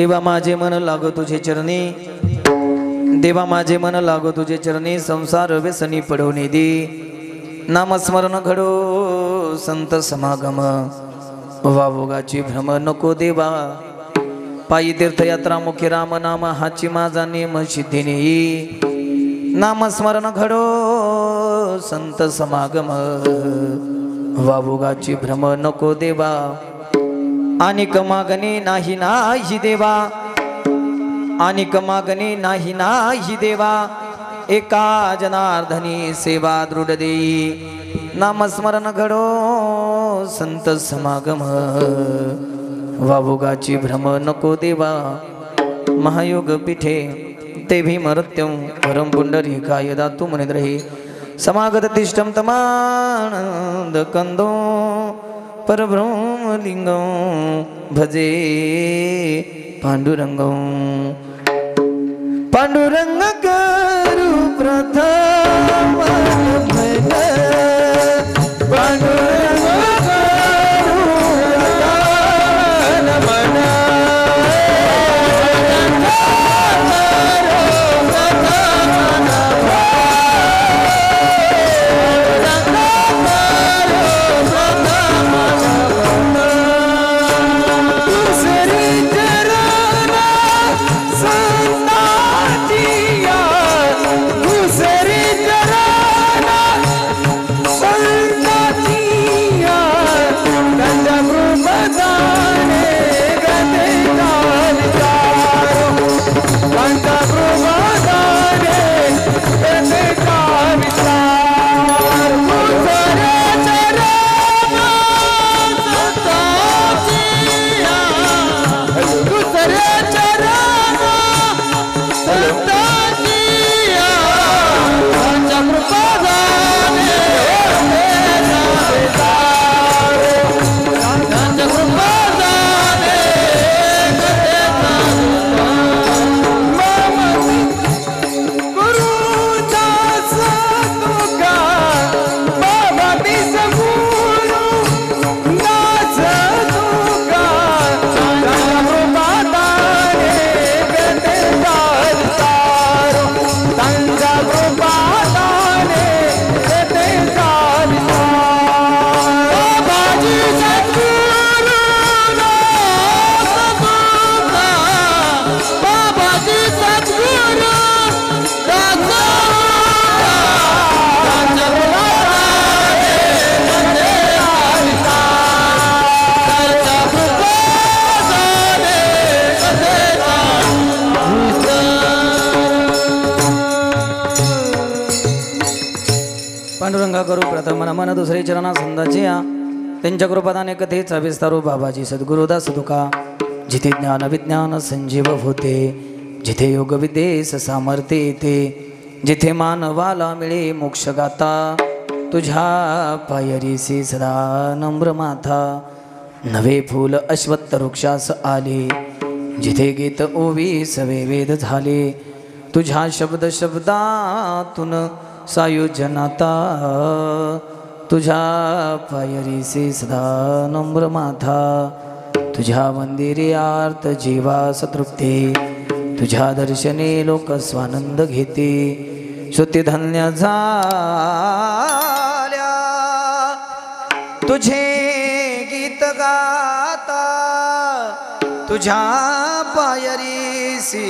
देवा माझे मन लागो तुझे चरणी, देवा माझे मन लागो तुझे चरणी, संसार व्यसनी पडवणे दे, नामस्मरण घडो संत समागम, वावोगाची भ्रम नको देवा, पायी तीर्थयात्रा मुख्य राम नाम हाची माझा नेम सिद्धीने, नामस्मरण घडो संत समागम, वावोगाची भ्रम नको देवा, अनेक मागणे नाही नाही देवा, अनेक मागणे नाही नाही देवा, एका जनार्दनी सेवा दृढ देई, नामस्मरण घडो संत समागम, वावोगाची भ्रम नको देवा, महायोग पीठे ते भीमरत्यं परम पुंडरीकाय दातु मुनिद्रहि, समागत तिष्ठं तमानंद कंदो परब्रह्मलिंगं भजे पांडुरंगं, पांडुरंग करू प्रथम भज, पांडुरंग करू नमन, पांडुरंगा करू प्रथम नमन, दुसरे चरणा संदाचे या, त्यांच्या कृपादाने कथेचा विस्तारू बाबाजी सद्गुरुदास तुका, जिथे ज्ञान विज्ञान संजीव होते, जिथे योग विद्येस सामर्थ्य येते, जिथे मानवाला मिळे मोक्ष गाता, तुझ्या पायरीसी सदा नम्र माथा, नवे फूल अश्वत्थ वृक्षास आले, जिथे गीत ओवी सवे वेद झाले, तुझ्या शब्द शब्दातून सायुजनाता, तुझ्या पायरीसे सदा नम्र माथा, तुझ्या मंदिरे आर्त जीवा सतृप्ते, तुझ्या दर्शने लोक स्वानंद घेते, श्रुती धन्य झाल्या तुझे गीत गाता, तुझ्या पायरीसी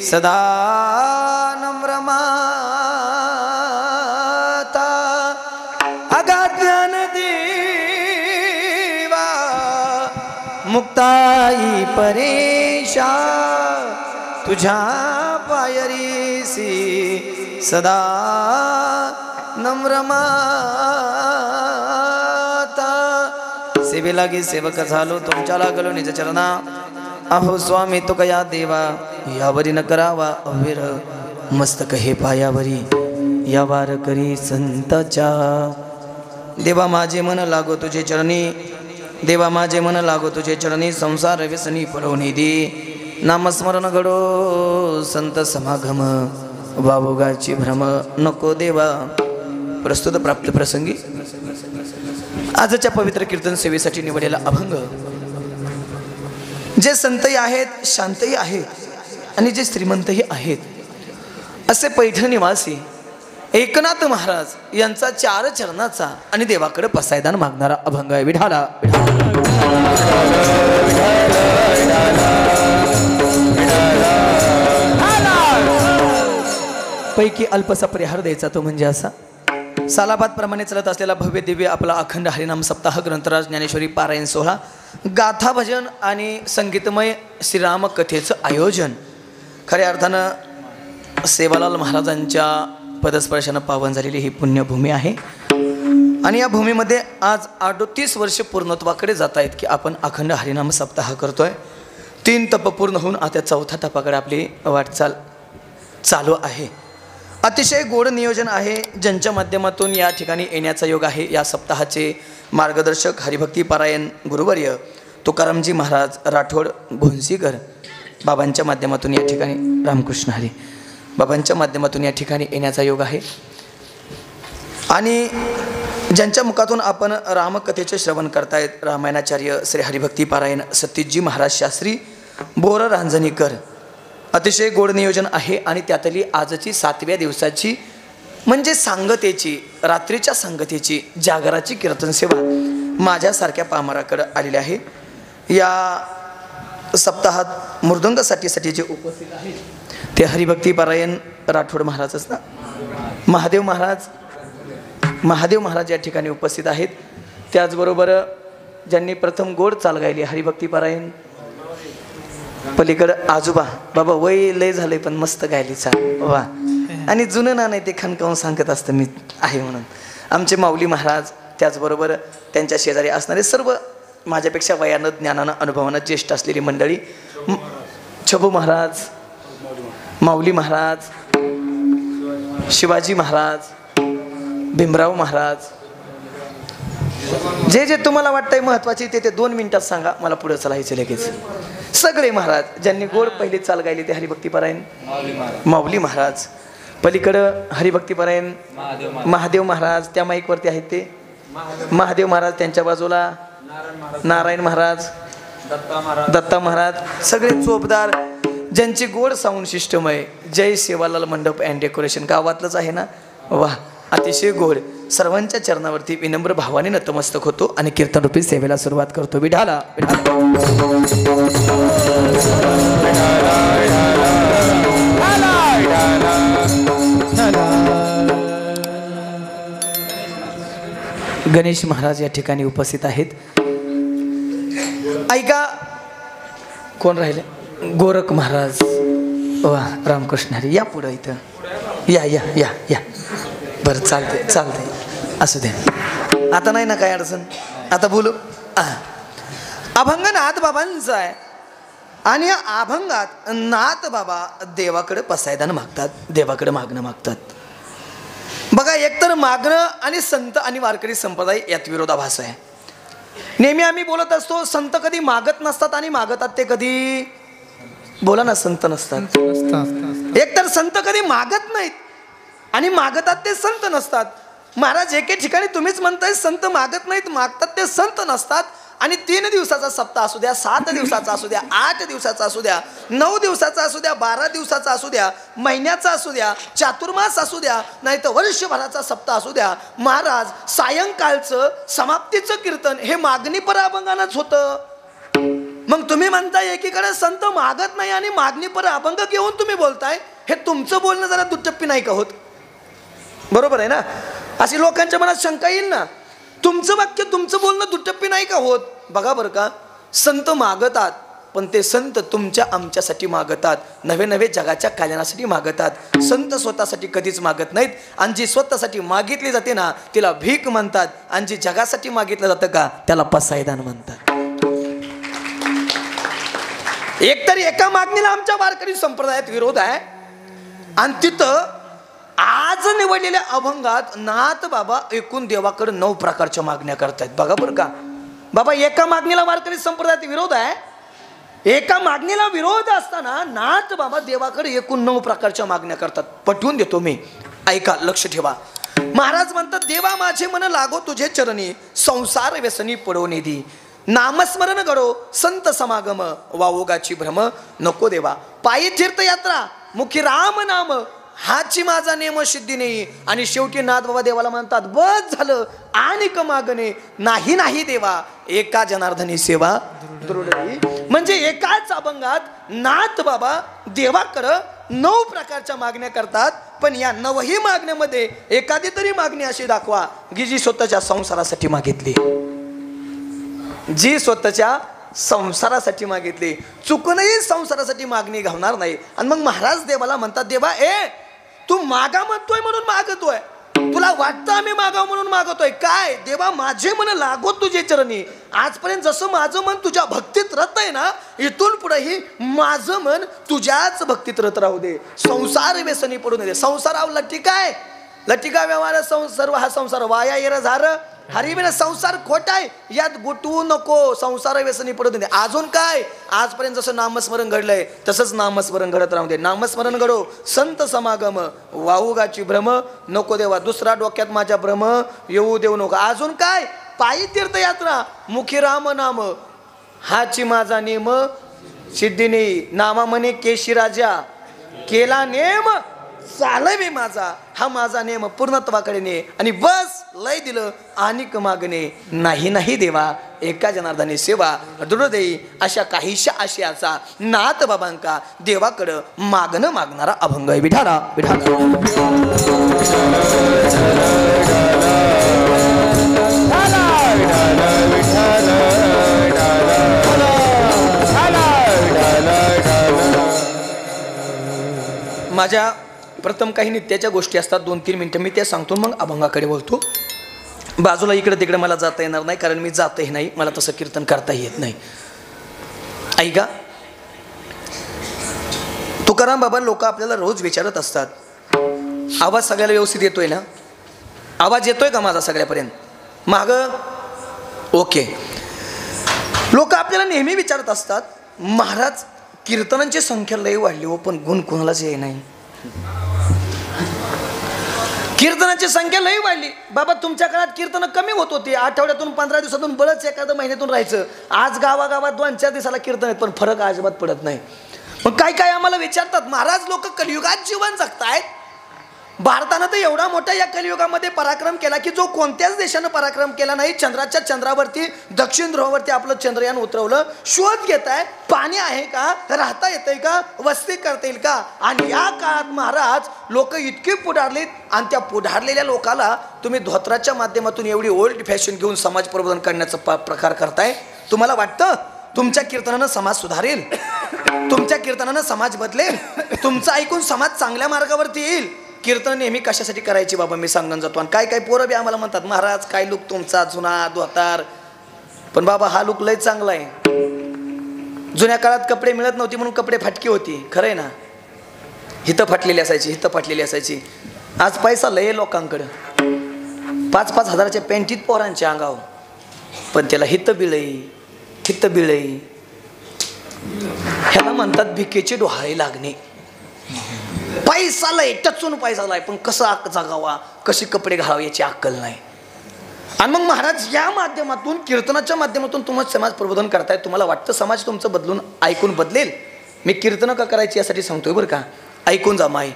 सदा नम्र माता, अगाज्ञान देवा मुक्ताई परेशा, तुझ्या पायरीसी सदा नम्र माता, सेवेलागी सेवक झालो तुमच्या लागलो निज चरणा, अहो स्वामी तुकया देवा यावरी न करावा अविर, मस्तक हे पायावरी या वार करी संताच्या, देवा माझे मन लागो तुझे चरणी, देवा माझे मन लागो तुझे चरणी, संसार व्यसनी पडवणे दे, नामस्मरण घडो संत समागम, वावोगाची भ्रम नको देवा. प्रस्तुत प्राप्त प्रसंगी आजच्या पवित्र कीर्तन सेवेसाठी निवडलेला अभंग जे संतही आहेत, शांतही आहेत आणि जे श्रीमंतही आहेत असे पैठण निवासी एकनाथ महाराज यांचा 4 चरणाचा आणि देवाकडे पसायदान मागणारा अभंग आहे. विठाला पैकी अल्पसा परिहार द्यायचा तो म्हणजे असा. सालाबाद प्रमाणे चलत असलेला भव्य दिव्य आपला अखंड हरिनाम सप्ताह ग्रंथराज ज्ञानेश्वरी पारायण सोहळा, गाथा भजन आणि संगीतमय श्रीराम कथेचं आयोजन खऱ्या अर्थानं सेवालाल महाराजांच्या पदस्पर्शानं पावन झालेली ही पुण्यभूमी आहे. आणि या भूमीमध्ये आज 38 वर्ष पूर्णत्वाकडे जात आहेत की आपण अखंड हरिनाम सप्ताह करतोय. 3 तप पूर्ण होऊन आता 4थ्या तपाकडे आपली वाटचाल चालू आहे. अतिशय गोड नियोजन आहे ज्यांच्या माध्यमातून या ठिकाणी येण्याचा योग आहे. या सप्ताहाचे मार्गदर्शक हरिभक्ती पारायण गुरुवर्य तुकारामजी महाराज राठोड घोंसीकर बाबांच्या माध्यमातून या ठिकाणी रामकृष्ण हरी बाबांच्या माध्यमातून या ठिकाणी येण्याचा योग आहे. आणि ज्यांच्या मुखातून आपण रामकथेचे श्रवण करतायत रामायणाचार्य श्री हरिभक्ती पारायण सतीशजी महाराज शास्त्री बोर रांजणीकर. अतिशय गोड नियोजन आहे आणि त्यातली आजची 7व्या दिवसाची म्हणजे सांगतेची रात्रीच्या सांगतेची जागराची कीर्तन सेवा माझ्यासारख्या पामराकडे आलेली आहे. या सप्ताहात मृदंगसाठी जे उपस्थित आहेत ते हरिभक्ती पारायण राठोड महाराजच ना, महादेव महाराज या ठिकाणी उपस्थित आहेत. त्याचबरोबर ज्यांनी प्रथम गोड चाल गायली हरिभक्ती पारायण पलीकडं आजोबा बाबा वय लय झालंय पण मस्त गायली चाल वा. आणि जुनं ना नाही ते खणकावून सांगत असतं मी आहे म्हणून आमचे माऊली महाराज. त्याचबरोबर त्यांच्या शेजारी असणारे सर्व माझ्यापेक्षा वयानं ज्ञानानं अनुभवानं ज्येष्ठ असलेली मंडळी, छबू महाराज, माऊली महाराज, शिवाजी महाराज, भीमराव महाराज, जे जे तुम्हाला वाटतंय महत्वाचे ते 2 मिनिटात सांगा, मला पुढे चालायचं लगेच. सगळे महाराज ज्यांनी गोड पहिली चाल गायली ते हरिभक्ती पारायण माऊली महाराज, पलीकडं हरिभक्ती पारायण महादेव महाराज त्या माईकवरती आहेत ते महादेव महाराज, त्यांच्या बाजूला नारायण महाराज, दत्ता महाराज, सगळे चोपदार ज्यांची गोड साऊंड सिस्टम आहे. जय सेवालाल मंडप अँड डेकोरेशन गावातलंच आहे ना, वाह अतिशय गोड. सर्वांच्या चरणावरती विनम्र भावाने नतमस्तक होतो आणि कीर्तनरूपी सेवेला सुरुवात करतो. विठाला गणेश महाराज या ठिकाणी उपस्थित आहेत. ऐका कोण राहिले, गोरख महाराज वा रामकृष्ण हरी या पुढं इथं या या या या बरं चालतंय असू द्या. आता नाही ना काय अडचण, आता बोलू. अभंग नाथ बाबांचा आहे आणि या अभंगात नाथ बाबा देवाकडे पसायदान मागतात, देवाकडे मागणं मागतात. बघा एकतर मागणं आणि संत आणि वारकरी संप्रदाय यात विरोधाभास आहे. नेहमी आम्ही बोलत असतो संत कधी मागत नसतात आणि मागतात ते कधी बोला ना संत नसतात. एकतर संत कधी मागत नाहीत आणि मागतात ते संत नसतात. महाराज एके ठिकाणी तुम्हीच म्हणताय संत मागत नाहीत मागतात ते संत नसतात. आणि 3 दिवसाचा सप्ताह असू द्या, 7 दिवसाचा असू द्या, 8 दिवसाचा असू द्या, 9 दिवसाचा असू द्या, 12 दिवसाचा असू द्या, महिन्याचा असू द्या, चातुर्मास असू द्या, नाही तर वर्षभराचा सप्ताह असू द्या, महाराज सायंकाळचं समाप्तीचं कीर्तन हे मागणीपर अभंगानंच होतं. मग तुम्ही म्हणताय एकीकडे संत मागत नाही आणि मागणीपर अभंग घेऊन तुम्ही बोलताय, हे तुमचं बोलणं जरा दुटप्पी नाही का होत? बरोबर आहे ना? अशी लोकांच्या मनात शंका येईल ना. तुमचं वाक्य तुमचं बोलणं दुटप्पी नाही का होत? बघा बरं का, संत मागतात पण ते संत तुमच्या आमच्यासाठी मागतात, नवे नवे जगाच्या कल्याणासाठी मागतात. संत स्वतःसाठी कधीच मागत नाहीत. आणि जी स्वतःसाठी मागितली जाते ना तिला भीक म्हणतात, आणि जी जगासाठी मागितलं जातं का त्याला पसायदान म्हणतात. एकतरी एका मागणीला आमच्या वारकरी संप्रदायात विरोध आहे आणि तिथं आज निवडलेल्या अभंगात नाथ बाबा एकूण देवाकडे 9 प्रकारच्या मागण्या करतायत. बघा बरं का बाबा, एका मागणीला वारकरी संप्रदायात विरोध आहे. एका मागणीला विरोध असताना नाथ बाबा देवाकडे एकूण 9 प्रकारच्या मागण्या करतात. पटवून देतो मी, ऐका, लक्ष ठेवा. महाराज म्हणतात देवा माझे मन लागो तुझे चरणी, संसार व्यसनी पडो निधी. नामस्मरण घडो संत समागम वावोगाची भ्रम नको देवा. पायी तीर्थयात्रा मुखी राम नाम हाची माझा नेम सिद्धी नाही. आणि शेवटी नाथ बाबा देवाला म्हणतात बस झालं आणि क मागणे नाही नाही देवा एका जनार्दनी सेवा दृढ. म्हणजे एकाच अभंगात नाथ बाबा देवाकडं 9 प्रकारच्या मागण्या करतात. पण या 9ही मागण्यामध्ये एखादी तरी मागणी अशी दाखवा की जी स्वतःच्या संसारासाठी मागितली, जी स्वतःच्या संसारासाठी मागितली. चुकूनही संसारासाठी मागणी घालणार नाही. आणि मग महाराज देवाला म्हणतात देवा तू मागा म्हणतोय म्हणून मागतोय, तुला वाटतं आम्ही मागाव म्हणून मागतोय काय देवा, माझे मन लागो तुझे चरणी. आजपर्यंत जसं माझं मन तुझ्या भक्तीत रत आहे ना, इथून पुढेही माझं मन तुझ्याच भक्तीत रत राहू दे. संसार व्यसनी पडू नये. संसारावर लटिका व्यवहार सर्व हा संसार वाया येर झार हरिबिन संसार खोटाय यात गुटवू नको. संसार व्यसनी पडू दे. अजून काय, आजपर्यंत जसं नामस्मरण घडलंय तसंच नामस्मरण घडत राहू दे. नामस्मरण घडो संत समागम वाहुगाची भ्रम नको देवा. दुसरा डोक्यात माझ्या भ्रम येऊ देऊ नको. अजून काय, पायी तीर्थयात्रा मुखी राम नाम हाची माझा नेम सिद्धिने. नामा म्हणे केशी राजा केला नेम चालवे माझा, हा माझा नेम पूर्णत्वाकडे ने. आणि बस लय दिलं आणि मागणे नाही नाही देवा एका जनार्दनी सेवा दृढ देई. अशा काहीशा आशयाचा नाथ बाबांका देवाकडं मागणं मागणारा अभंग आहे. विठाला माझ्या प्रथम काही नित्याच्या गोष्टी असतात 2-3 मिनिटं मी त्या सांगतो, मग अभंगाकडे बोलतो. बाजूला इकडे तिकडे मला जाता येणार नाही, कारण मी जातही नाही, मला तसं कीर्तन करताही येत नाही. ऐका, तुकाराम बाबा लोक आपल्याला रोज विचारत असतात आवाज सगळ्याला व्यवस्थित येतोय ना, आवाज येतोय का माझा सगळ्यापर्यंत माग ओके. लोक आपल्याला नेहमी विचारत असतात महाराज कीर्तनांची संख्या लई वाढली हो, पण गुण कोणालाच ये नाही. कीर्तनाची संख्या लई वाढली बाबा. तुमच्या काळात कीर्तन कमी होत होती, आठवड्यातून 15 दिवसातून बळच एखाद्या महिन्यातून राहायचं. आज गावागावात 2-4 दिवसाला कीर्तन आहेत, पण फरक अजिबात पडत नाही. मग काय आम्हाला विचारतात महाराज लोक कलियुगात जीवन जगतायत. भारतानं तर एवढा मोठा या कलियुगामध्ये पराक्रम केला की जो कोणत्याच देशानं पराक्रम केला नाही. चंद्रावरती दक्षिण ध्रुवावरती आपलं चंद्रयान उतरवलं. शोध घेताय पाणी आहे का, राहता येतंय का, वस्ती करता येईल का. आणि या काळात महाराज लोक इतके पुढारलेत आणि त्या पुढारलेल्या लोकाला तुम्ही धोत्राच्या माध्यमातून एवढी ओल्ड फॅशन घेऊन समाज प्रबोधन करण्याचा प्रकार करताय. तुम्हाला वाटतं तुमच्या कीर्तनानं समाज सुधारेल, तुमच्या कीर्तनानं समाज बदलेल, तुमचं ऐकून समाज चांगल्या मार्गावरती येईल. कीर्तन नेहमी कशासाठी करायची बाबा मी सांगून जातो. आणि काय पोरं बी आम्हाला म्हणतात महाराज काय लुक तुमचा जुना धोतार, पण बाबा हा लुक लय चांगला आहे. जुन्या काळात कपडे मिळत नव्हती म्हणून कपडे फाटकी होती, खरं आहे ना. हिथं फाटलेली असायची, हिथं फाटलेली असायची. आज पैसा लय लोकांकडं, 5-5 हजाराच्या पॅन्टीत पोरांच्या अंगावर, पण त्याला हिथं बिळई ह्याला म्हणतात भिकेची डोहाळे लागणे. पैसा लय टचून पैसा लाय, पण कसं जगावा, कशी कपडे घालावे याची अक्कल नाही. आणि मग महाराज या माध्यमातून कीर्तनाच्या माध्यमातून तुम्हाला समाज प्रबोधन करताय. तुम्हाला वाटतं समाज तुमचं बदलून ऐकून बदलेल. मी कीर्तन का करायची यासाठी सांगतोय बरं का. ऐकून जा माय.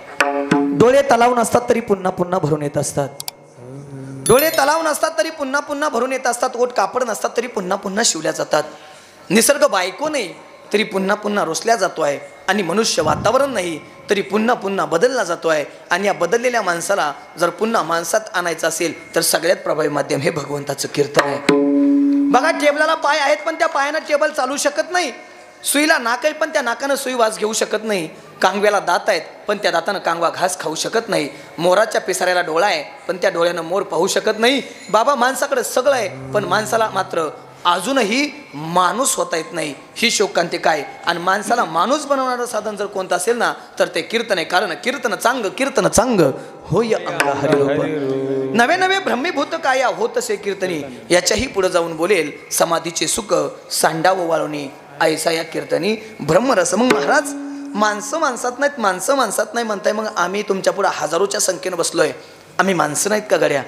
डोळे तलावून असतात तरी पुन्हा पुन्हा भरून येत असतात. डोळे तलावून असतात तरी पुन्हा पुन्हा भरून येत असतात. ओठ कापड नसतात तरी पुन्हा पुन्हा शिवल्या जातात. निसर्ग बायको नाही तरी पुन्हा पुन्हा रोसल्या जातो आहे. आणि मनुष्य वातावरण नाही तरी पुन्हा पुन्हा बदलला जातो आहे. आणि या बदललेल्या माणसाला जर पुन्हा माणसात आणायचं असेल तर सगळ्यात प्रभावी माध्यम हे भगवंताचं कीर्तन आहे. बघा, टेबलाला पाय आहेत पण त्या पायानं टेबल चालू शकत नाही. सुईला नाक आहे पण त्या नाकानं सुई वास घेऊ शकत नाही. कांगव्याला दात आहेत पण त्या दातानं कांगवा घास खाऊ शकत नाही. मोराच्या पिसाऱ्याला डोळा आहे पण त्या डोळ्यानं मोर पाहू शकत नाही. बाबा माणसाकडे सगळं आहे पण माणसाला मात्र अजूनही माणूस होता येत नाही. ही शोकांती काय. आणि माणसाला माणूस बनवणारं साधन जर कोणतं असेल ना तर ते कीर्तन आहे. कारण कीर्तन चांग होय अंग हरिरूप. नवे नवे ब्रह्मीभूत काया होतसे कीर्तनी. याच्याही पुढे जाऊन बोलेल समाधीचे सुख सांडावं वाळवणी ऐसा या कीर्तनी ब्रह्मरस. मग महाराज माणसं माणसात नाही म्हणताय. मग आम्ही तुमच्या पुढे हजारोच्या संख्येनं बसलोय. आम्ही माणसं नाहीत का गड्या.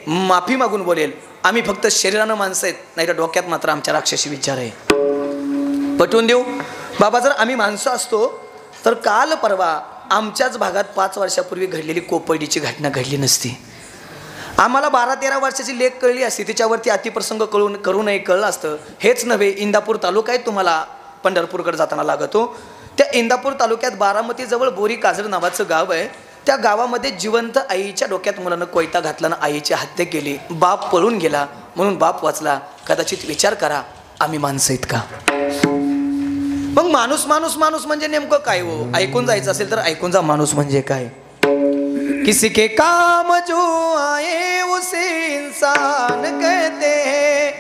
माफी मागून बोलेल, आम्ही फक्त शरीरानं माणसं आहेत, नाही तर डोक्यात मात्र आमच्या राक्षसी विचार आहे. पटवून देऊ बाबा, जर आम्ही माणसं असतो तर काल परवा आमच्याच भागात 5 वर्षापूर्वी घडलेली कोपर्डीची घटना घडली नसती. आम्हाला 12-13 वर्षाची लेक कळली असती, तिच्यावरती अतिप्रसंग करू नये कळलं असतं. हेच नव्हे, इंदापूर तालुका आहे तुम्हाला पंढरपूरकडे जाताना लागतो. त्या इंदापूर तालुक्यात बारामतीजवळ बोरी काजळ नावाचं गाव आहे. त्या गावामध्ये जिवंत आईच्या डोक्यात मुलानं कोयता घातला आणि आईची हत्या केली. बाप पळून गेला म्हणून बाप वाचला. कदाचित विचार करा, आम्ही माणसं आहेत का? मग माणूस माणूस माणूस म्हणजे नेमकं काय हो? ऐकून जायचं असेल तर ऐकून जा, माणूस म्हणजे काय. किसी के काम जो आए उसे इंसान कहते हैं,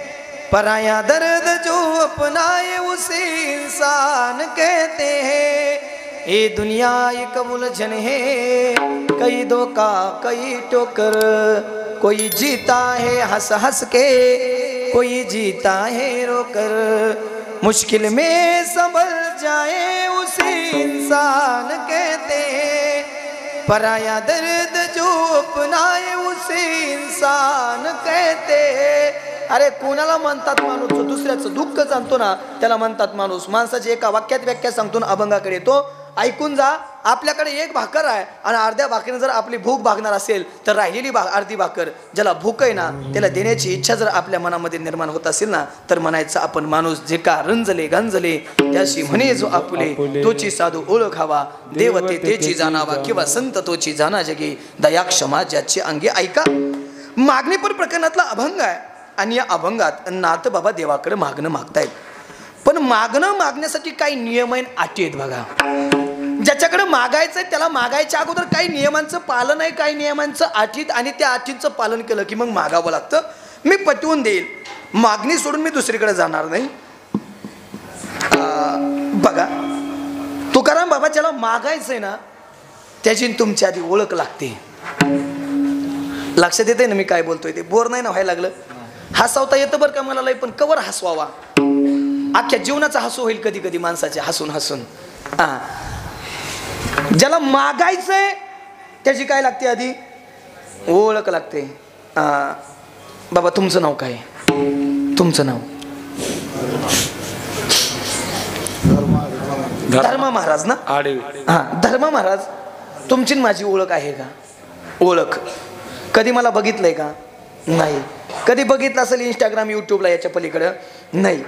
पराया दर्द जो अपनाए उसे इंसान कहते हैं. ये दुनिया एक उलझन है, कई धोखा कई ठोकर, कोई जीता है हंस हंस के, कोई जीता है रोकर, मुश्किल में संभल जाए उसे इंसान कहते हैं, पराया दर्द जो अपनाए उसे इंसान कहते हैं. अरे कोणाला म्हणतात माणूस? जो दुसऱ्याचं दुःख जाणतो ना त्याला म्हणतात माणूस. माणसाची एका वाक्यात व्याख्या सांगतो ना अभंगाकडे येतो. ऐकून जा, आपल्याकडे एक भाकर आहे आणि अर्ध्या भाकरीने जर आपली भूक भागणार असेल तर राहिलेली अर्धी भाकर ज्याला भूक आहे ना त्याला देण्याची इच्छा जर आपल्या मनामध्ये निर्माण होत असेल ना तर म्हणायचं आपण माणूस. जे का रंजले गंजले त्याशी म्हणे जो आपुले, तोची साधू ओळखावा, देवते तेची जाणावा, किंवा संत तोची जाणा जगे, दया क्षमा ज्याची अंगी. ऐका, मागणीपर प्रकरणातला अभंग आहे आणि या अभंगात नाथ बाबा देवाकडे मागणं मागतायत. पण मागणं मागण्यासाठी काही नियम आणि अटी आहेत बघा. ज्याच्याकडे मागायचंय त्याला मागायच्या अगोदर काही नियमांचं पालन आहे, काही नियमांचं अटीत, आणि त्या अटींचं पालन केलं की मग मागावं लागतं. मी पटवून देईल, मागणी सोडून मी दुसरीकडे जाणार नाही. बघा, तुकाराम बाबा ज्याला मागायचंय ना त्याची तुमची आधी ओळख लागते. लक्षात येते ना मी काय बोलतोय ते? बोर नाही ना व्हायला लागलं? हसवता येतं बरं का मला लय, पण कवर हसवावा? अख्ख्या जीवनाचा हसू होईल कधी कधी माणसाचे, हसून हसून. ज्याला मागायचंय त्याची काय लागते? आधी ओळख लागते. बाबा तुमचं नाव काय? तुमचं नाव? धर्मा महाराज ना? धर्मा महाराज, तुमची माझी ओळख आहे का? ओळख. कधी मला बघितलंय का? नाही. कधी बघितलं असेल इंस्टाग्राम युट्यूबला याच्या पलीकडं? नाही.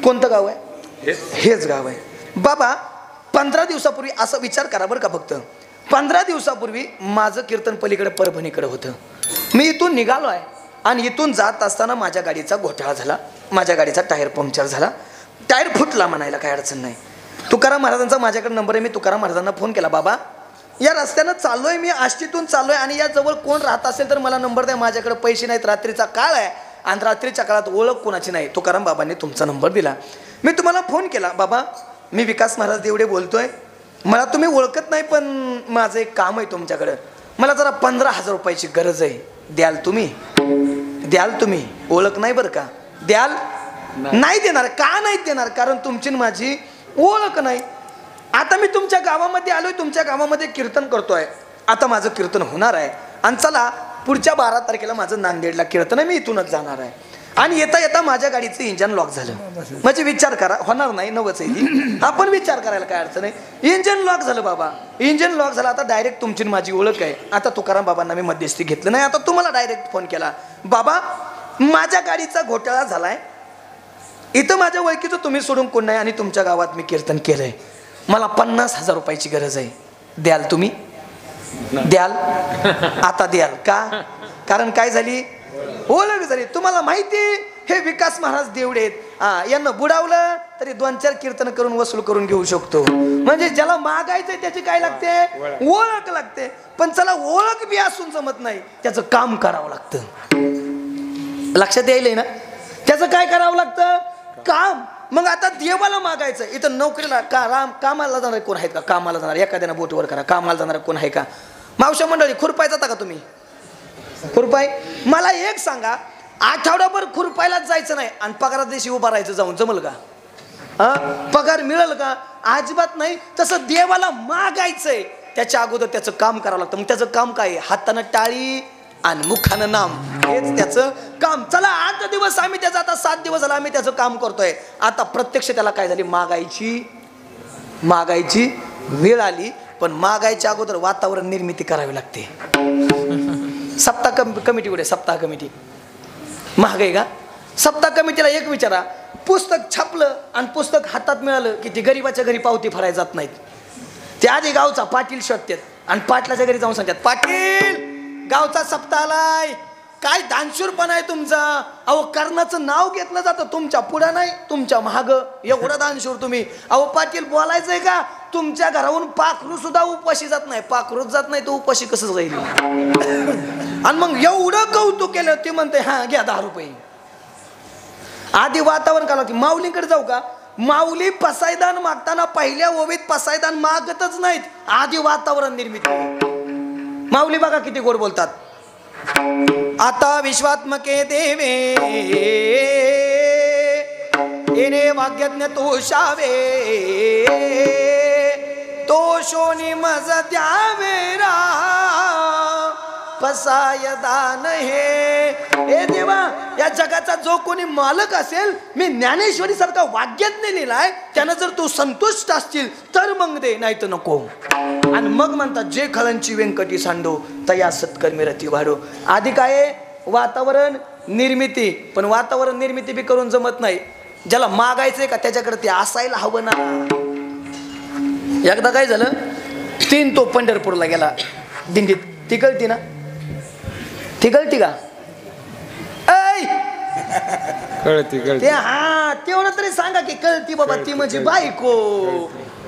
कोणतं गाव आहे? हेच गाव आहे. बाबा 15 दिवसापूर्वी असं विचार करा बरं का, फक्त 15 दिवसापूर्वी माझं कीर्तन पलीकडे परभणीकडे होतं. मी इथून निघालो आहे आणि इथून जात असताना माझ्या गाडीचा घोटाळा झाला. माझ्या गाडीचा टायर पंक्चर झाला. टायर फुटला म्हणायला काही अडचण नाही. तुकाराम महाराजांचा माझ्याकडे नंबर आहे. मी तुकाराम महाराजांना फोन केला, बाबा या रस्त्यानं चाललोय मी, आष्टीतून चाललोय आणि या जवळ कोण राहत असेल तर मला नंबर द्या. माझ्याकडे पैसे नाहीत, रात्रीचा काळ आहे आणि रात्रीच्या काळात ओळख कोणाची नाही. तुकाराम बाबांनी तुमचा नंबर दिला. मी तुम्हाला फोन केला, बाबा मी विकास महाराज देवडे बोलतोय, मला तुम्ही ओळखत नाही पण माझं एक काम आहे तुमच्याकडं, मला जरा 15,000 रुपयाची गरज आहे, द्याल तुम्ही? द्याल तुम्ही? ओळख नाही बरं का, द्याल? नाही देणार. का नाही देणार? कारण तुमची माझी ओळख नाही. आता मी तुमच्या गावामध्ये आलोय, तुमच्या गावामध्ये कीर्तन करतोय. आता माझं कीर्तन होणार आहे आणि चला पुढच्या 12 तारखेला माझं नांदेडला कीर्तन आहे, मी इथूनच जाणार आहे. आणि येता येता माझ्या गाडीचं इंजन लॉक झालं. म्हणजे विचार करा, होणार नाही नवच आहे ती, आपण विचार करायला काय अडचण आहे. इंजन लॉक झालं बाबा, इंजन लॉक झालं. आता डायरेक्ट तुमची माझी ओळख आहे. आता तुकाराम बाबांना मी मध्यस्थी घेतलं नाही, आता तुम्हाला डायरेक्ट फोन केला, बाबा माझ्या गाडीचा घोटाळा झालाय, इथं माझ्या ओळखीचं तुम्ही सोडून कोण नाही आणि तुमच्या गावात मी कीर्तन केलंय, मला 50,000 रुपयाची गरज आहे, द्याल तुम्ही? द्याल? आता द्याल का? कारण काय झाली? ओळख झाली. तुम्हाला माहिती हे विकास महाराज देवडे आहेत, यांना बुडावलं तरी 2-4 कीर्तन करून वसूल करून घेऊ शकतो. म्हणजे ज्याला मागायचंय त्याची काय लागते? ओळख लागते. पण चला ओळख बी असून जमत नाही, त्याचं काम करावं लागतं. लक्षात यायलंय ना? त्याचं काय करावं लागतं? काम. मग आता देवाला मागायचं, इथं नोकरीला कामाला जाणारे कोण आहेत का? कामाला जाणार एखाद्यानं बोटवर करा, कामाला जाणार कोण आहे का? मावशा मंडळी, खुरपाय जाता का तुम्ही? खुरपाय? मला एक सांगा, आठवड्याभर खुरपायलाच जायचं नाही आणि पगारात दिवशी उभा राहायचं जाऊन, जमल का? पगार मिळेल का? अजिबात नाही. तसं देवाला मागायचंय त्याच्या अगोदर त्याचं काम करावं लागतं. मग त्याचं काम काय? हातानं टाळी आणि मुखानं नाम, हेच त्याचं काम. चला 8 दिवस आम्ही त्याचं, आता 7 दिवस झाला आम्ही त्याचं काम करतोय. आता प्रत्यक्ष त्याला काय झाली, मागायची वेळ आली. पण मागायच्या अगोदर वातावरण निर्मिती करावी लागते. सप्ताह कमिटी कुठे, सप्ताह कमिटी महागाई का? सप्ताह कमिटीला एक विचारा, पुस्तक छापलं आणि पुस्तक हातात मिळालं की ते गरीबाच्या घरी पावती भरायला जात नाहीत. ते आधी गावचा पाटील शोधतात आणि पाटलाच्या घरी जाऊन सांगतात, पाटील गावचा सप्ताह आलाय, काय दानशूरपणा आहे तुमचा. अहो कर्णाचं नाव घेतलं जातं, तुमच्या पुढं नाही तुमच्या महाग, एवढं दानशूर तुम्ही. अहो पाटील बोलायचंय का, तुमच्या घरावरून पाखरू सुद्धा उपाशी जात नाही, पाखरूच जात नाही तो उपाशी कसं जाईल. आणि मग एवढं कौतुक केलं, ते म्हणते हा घ्या 10 रुपये. आधी वातावरण काढलं की माऊलीकडे जाऊ का, माऊली पसायदान मागताना पहिल्या ओवीत पसायदान मागतच नाहीत, आधी वातावरण निर्मिती. माऊली बघा किती गोड बोलतात. आता विश्वात्मके देवे येणे वाग्यज्ञ तोषावे, तोषोनी मज द्यावेरा पसाय दान हे देवा. या जगाचा जो कोणी मालक असेल, मी ज्ञानेश्वरी सारखा वाग्यज्ञ लिहिलाय, त्यानं जर तू संतुष्ट असतील तर मग दे, नाही तर नको. आणि मग म्हणतात जे खळंची व्यंकटी सांडो तया सत्कर्मी रती वाढो. आधी काय वातावरण निर्मिती, पण वातावरण निर्मिती बी करून जमत नाही. ज्याला मागायचंय का त्याच्याकडे ते असायला हवं ना. एकदा काय झालं, 3 तो पंढरपूरला गेला दिंडीत. ती कळती ना, ती कळती का? कळती ते हा तेवढं तरी सांगा की कळती बाबा, ती म्हणजे बायको.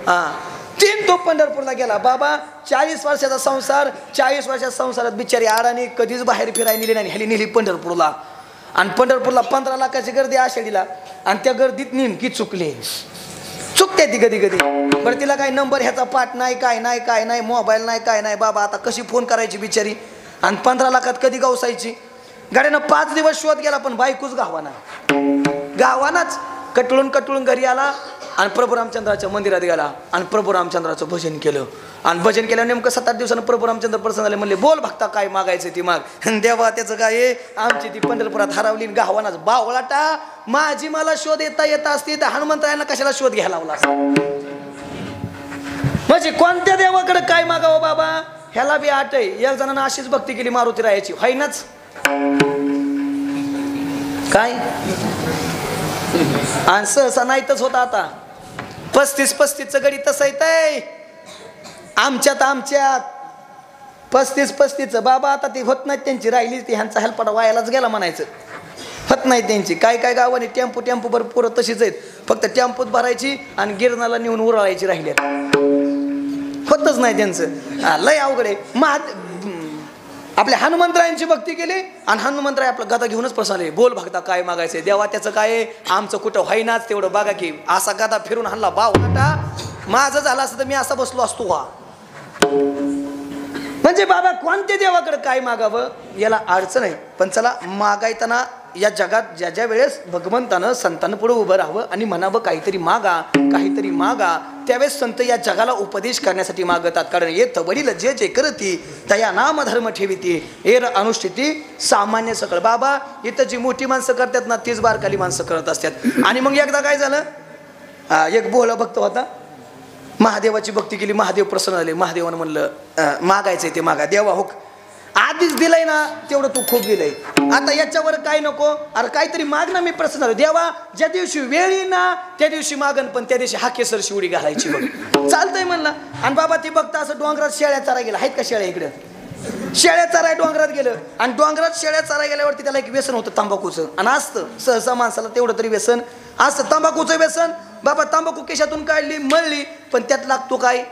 हा 3 तो पंढरपूरला गेला. बाबा 40 वर्षाचा संसार, 40 वर्षाच्या संसारात बिचारी आडाने कधीच बाहेर फिरायला नेली नाही, ह्याली नेली पंढरपूरला. आणि पंढरपूरला 15 लाखाची गर्दी आषाढीला, आणि त्या गर्दीत नेमकी चुकते ती कधी कधी. बरं तिला काय नंबर ह्याचा पाठ नाही, काय नाही, मोबाईल नाही, काय नाही. बाबा आता कशी फोन करायची बिचारी, आणि 15 लाखात कधी गावसायची. गाड्यानं 5 दिवस शोध गेला, पण बायकोच गावानाच कटळून घरी आला आणि प्रभू रामचंद्राच्या मंदिरात गेला आणि प्रभू रामचंद्राचं भजन केलं. आणि भजन केलं नेमकं 7-8 दिवसानं प्रभू रामचंद्र प्रसन्न झाले. म्हणले बोल भक्ता काय मागायचं ती माग. देवा त्याचं काय, आमची ती पंढरपुरात हरवली गावानाच बावळाटा. माझी मला शोध येता असती तर हनुमंतरायांना कशाला शोध घ्यायला लावला. म्हणजे कोणत्या देवाकडे काय मागावं बाबा, ह्याला बी आट आहे. एक जणांना अशीच भक्ती केली मारुती रायाची, व्हायनाच काय. आणि सहसा नाहीतच होता. आता 35-35चं गडी तसं येतंय. आमच्यात 35-35चं बाबा. आता ती होत नाहीत त्यांची, राहिली ती ह्यांचा हेलपाटा वायालाच गेला म्हणायचं. होत नाही त्यांची. काय गावाने टेम्पो भर पोरं तशीच आहेत, फक्त टेम्पोत भरायची आणि गिरणाला नेऊन उराळायची राहिल्यात. होतच नाही त्यांचं. लय अवघड आहे. आपल्या हनुमंतरायांची भक्ती केली आणि हनुमंतराय आपलं गदा घेऊनच प्रसन्न. बोल भक्ता काय मागायचंय. देवा त्याचं काय, आमचं कुठं व्हायनाच तेवढं बघा की. असा गदा फिरून हल्ला बावटा. माझं झालं असतं तर मी असा बसलो असतो हा. म्हणजे बाबा कोणत्या देवाकडे काय मागावं याला अडचण आहे. पण चला मागायताना या जगात ज्या वेळेस भगवंतानं संतांना पुढे उभं राहावं आणि म्हणावं काहीतरी मागा, त्यावेळेस संत या जगाला उपदेश करण्यासाठी मागतात. कारण येत वडील जे करती तया नाम धर्म ठेविती एर अनुष्ठिती सामान्य सकळ. बाबा इथं जी मोठी माणसं करतात ना तीच बारकाली माणसं करत असतात. आणि मग एकदा काय झालं, एक बोहला भक्त होता, महादेवाची भक्ती केली, महादेव प्रसन्न झाले. महादेवानं म्हणलं मागायचंय ते मागा. देवा हो आधीच दिलंय ना तेवढं तू खूप दिलंय, आता याच्यावर काय नको, अरे काहीतरी माग ना, मी प्रसन्न झालो. देवा ज्या दिवशी वेळ येईल ना त्या दिवशी मागन, पण त्या दिवशी हा केसर शिवडी घालायची बघ. चालतंय म्हणला. आणि बाबा ती बघता असं डोंगरात शेळ्या चारा गेला. आहेत का शेळ्या इकडे? शेळ्या चाराय डोंगरात गेलं आणि डोंगरात शेळ्या चारा गेल्यावरती त्याला एक व्यसन होतं तंबाखूचं. आणि असतं सहसा माणसाला तेवढं तरी व्यसन असतं तंबाखूचं व्यसन. बाबा तंबाखू केशातून काढली मळली, पण त्यात लागतो काय,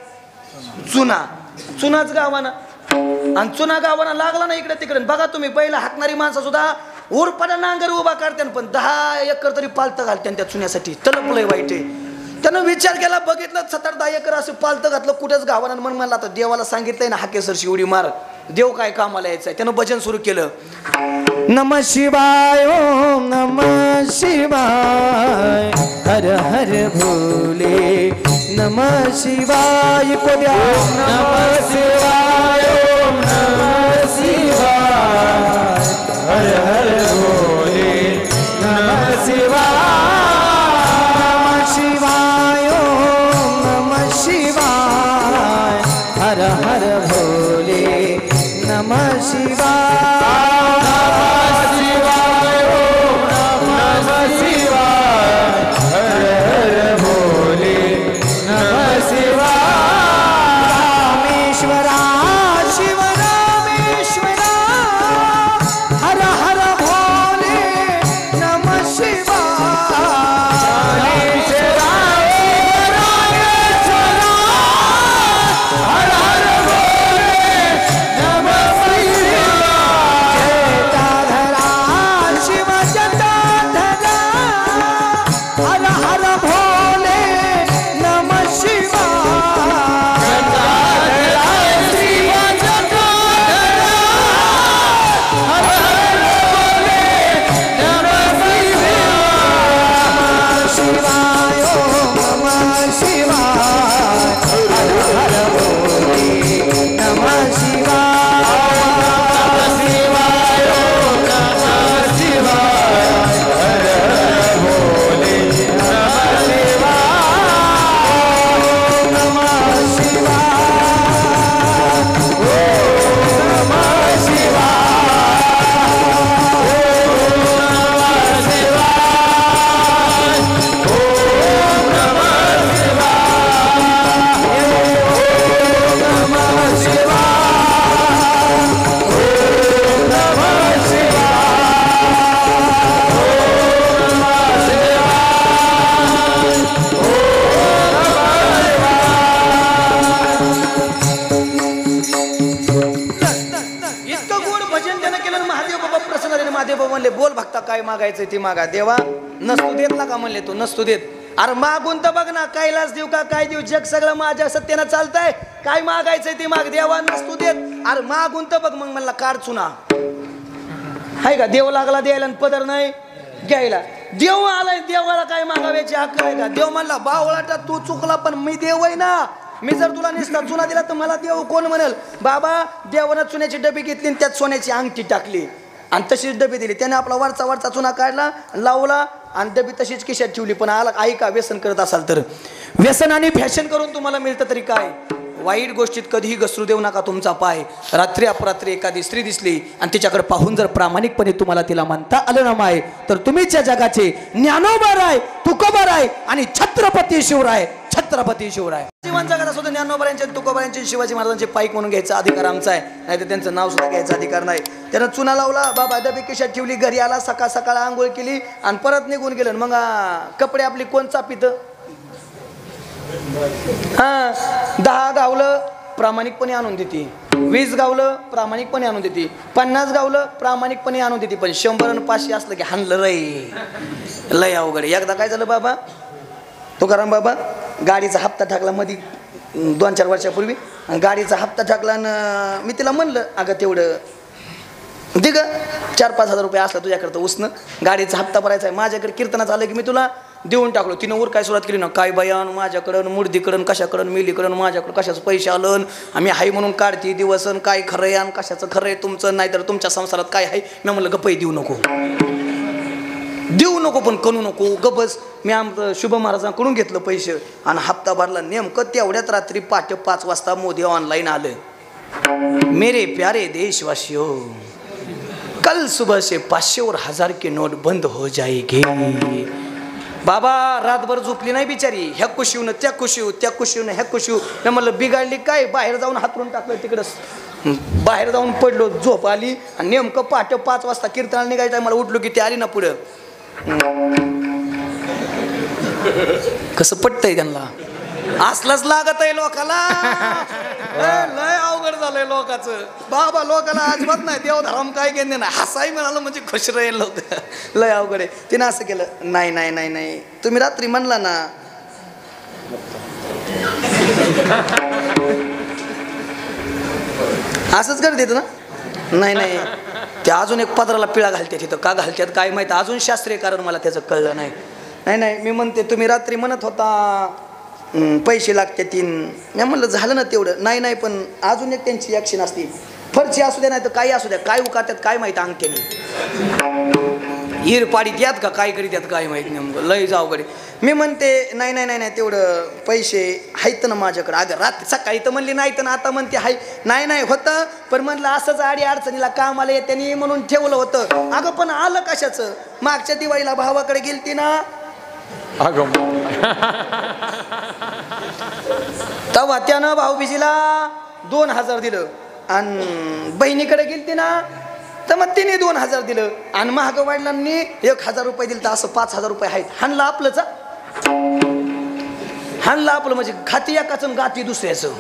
चुनाच गावाना. आणि चुना गावाना लागला ना इकडे तिकडे. बघा तुम्ही बैल हाकणारी माणसं सुद्धा उरपाटा नांगर उभा काढते, पण 10 एकर तरी पालतं घालते त्या चुन्यासाठी. तलपलंय वाईट आहे. त्यानं विचार केला, बघितलं 7-10 एकर असं पालतं घातलं कुठंच गावानं. मन म्हणला आता देवाला सांगितलंय ना हाकेसर शिवडी मार, देव काय कामाला यायचंय. त्यानं भजन सुरू केलं, नमः शिवाय ओम नमः शिवाय हर हर भोले नमः शिवाय नमः शिवाय ओम नमः शिवाय हर हर भोले नमः शिवाय बोल भक्ता काय मागायचं ते मागा देवा नसतो देत ना का म्हणले तू नसतो देत अरे मागून तर बघ ना कैलास देऊ का काय देऊ जग सगळं माझ्या सत्यानं चालतंय काय मागायचंय ते माग देवा नसतो देत अरे मागून तर बघ मग म्हणला काढ चुना हाय का देव लागला द्यायला पदर नाही घ्यायला देव आलाय देवाला काय मागाव्याची हक्क आहे का देव म्हणला बावळाटा तू चुकला पण मी देव आहे ना मी जर तुला निसता चुना दिला तर मला देव कोण म्हणेल बाबा देवानं चुन्याची डबी घेतली आणि त्यात सोन्याची अंगठी टाकली आणि तशीच डबी दिली त्याने आपला वरचा चुना काढला लावला आणि डबी तशीच खिशात ठेवली पण आला ऐका व्यसन करत असाल तर व्यसन आणि फॅशन करून तुम्हाला मिळतं तरी काय वाईट गोष्टीत कधीही घसरू देऊ नका तुमचा पाय रात्री अपरात्री एखादी स्त्री दिसली आणि तिच्याकडे पाहून जर प्रामाणिकपणे तुम्हाला तिला म्हणता आलं ना माय तर तुम्हीच या जगाचे ज्ञानोबा राय तुकोबा राय आणि छत्रपती शिवराय जीवन जगात असो ज्ञानोबा तुकोबा शिवाजी महाराजांचे पाईक म्हणून घ्यायचा अधिकार आमचा आहे नाही तर त्यांचं नाव सुद्धा घ्यायचा अधिकार नाही त्यानं चुना लावला बाबा डबी खिशात ठेवली घरी आला सकाळ आंघोळ केली आणि परत निघून गेलं मग कपडे आपली कोण चापित 10 गावलं प्रामाणिकपणे आणून देते 20 गावलं प्रामाणिकपणे आणून देते 50 गावलं प्रामाणिकपणे आणून देते पण 100 आणि 500 असलं की हाणलं लय अवघड एकदा काय झालं बाबा तुकाराम बाबा गाडीचा हप्ता टाकला मध्ये 2-4 वर्षापूर्वी गाडीचा हप्ता टाकला आणि मी तिला म्हणलं अगं तेवढं दे ग 4-5 हजार रुपये असला तुझ्याकडं उसनं गाडीचा हप्ता भरायचा आहे माझ्याकडे कीर्तनाचं आलं की मी तुला देऊन टाकलो तिनं वर काय सुरुवात केली ना काय बयान माझ्याकडं मुर्दीकडं कशाकडं मिलीकडं माझ्याकडं कशाचं पैसे आलं आम्ही हाय म्हणून काढते दिवसन काय खरं आहे आणि कशाचं खरं आहे तुमचं नाही तर तुमच्या संसारात काय आहे मी म्हणलं गप्पही देऊ नको पण करू नको गबस मी आमचं शुभ महाराजांकडून घेतलं पैसे आणि हप्ता भरला नेमकं तेवढ्यात रात्री 5:05 वाजता मोदी ऑनलाईन आलं मेरे प्यारे देशवासियों कल सुबह से 500 और 1000 की नोट बंद हो जाएगी बाबा रातभर झोपली नाही बिचारी ह्या कुशीवनं त्या कुशीवनं ह्या कुशीव मी म्हणलं बिघडली काय बाहेर जाऊन हातरून टाकलं तिकडं बाहेर जाऊन पडलो झोप आली आणि नेमकं 5:05 वाजता कीर्तनाला निघायचं मला उठलो की ती आली ना पुढं कसं पटतंय त्यांना असलंच लागत आहे लोकाला लय अवघड झालंय लोकांचं बाबा लोकाला अजिबात नाही देवधर्म काय घेणे नाही हसाई म्हणाला म्हणजे खुश राहील लोक लय अवघड आहे तिने असं केलं नाही तुम्ही रात्री म्हणला ना असंच करत येतं ना नाही ते अजून एक पदराला पिळा घालते तिथं का घालतात काय माहिती अजून शास्त्रीय कारण मला त्याचं कळलं नाही मी म्हणते तुम्ही रात्री म्हणत होता पैसे लागते 3 मी म्हणलं झालं ना तेवढं नाही पण अजून एक त्यांची ॲक्शन असते फरची असू द्या नाही तर काही असू द्या काय उकारतात काय माहिती अंगठ्याने हिरपाडीत यात का काय करीत यात काय माहित नेमकं लय अवघड आहे. मी म्हणते नाही नाही नाही नाही तेवढं पैसे आहेत ना माझ्याकडे. अगं रात्री सकाळी तर म्हणली नाही तर आता म्हणते हाय. नाही नाही होतं पण म्हणलं असंच आडी अडचणीला कामाला येत्यानी म्हणून ठेवलं होतं. अगं पण आलं कशाचं. मागच्या दिवाळीला भावाकडे गेलती ना अगं तेव्हा त्यानं भाऊबीजीला 2000 दिलं आणि बहिणीकडे गेलती ना तर मग तिने 2000 दिलं आणि महाग वडिलांनी 1000 रुपये दिले. तर असं 5000 रुपये आहेत. हाणलं आपलंच हाणलं आपलं म्हणजे खाती एकाच गाती दुसऱ्याचं.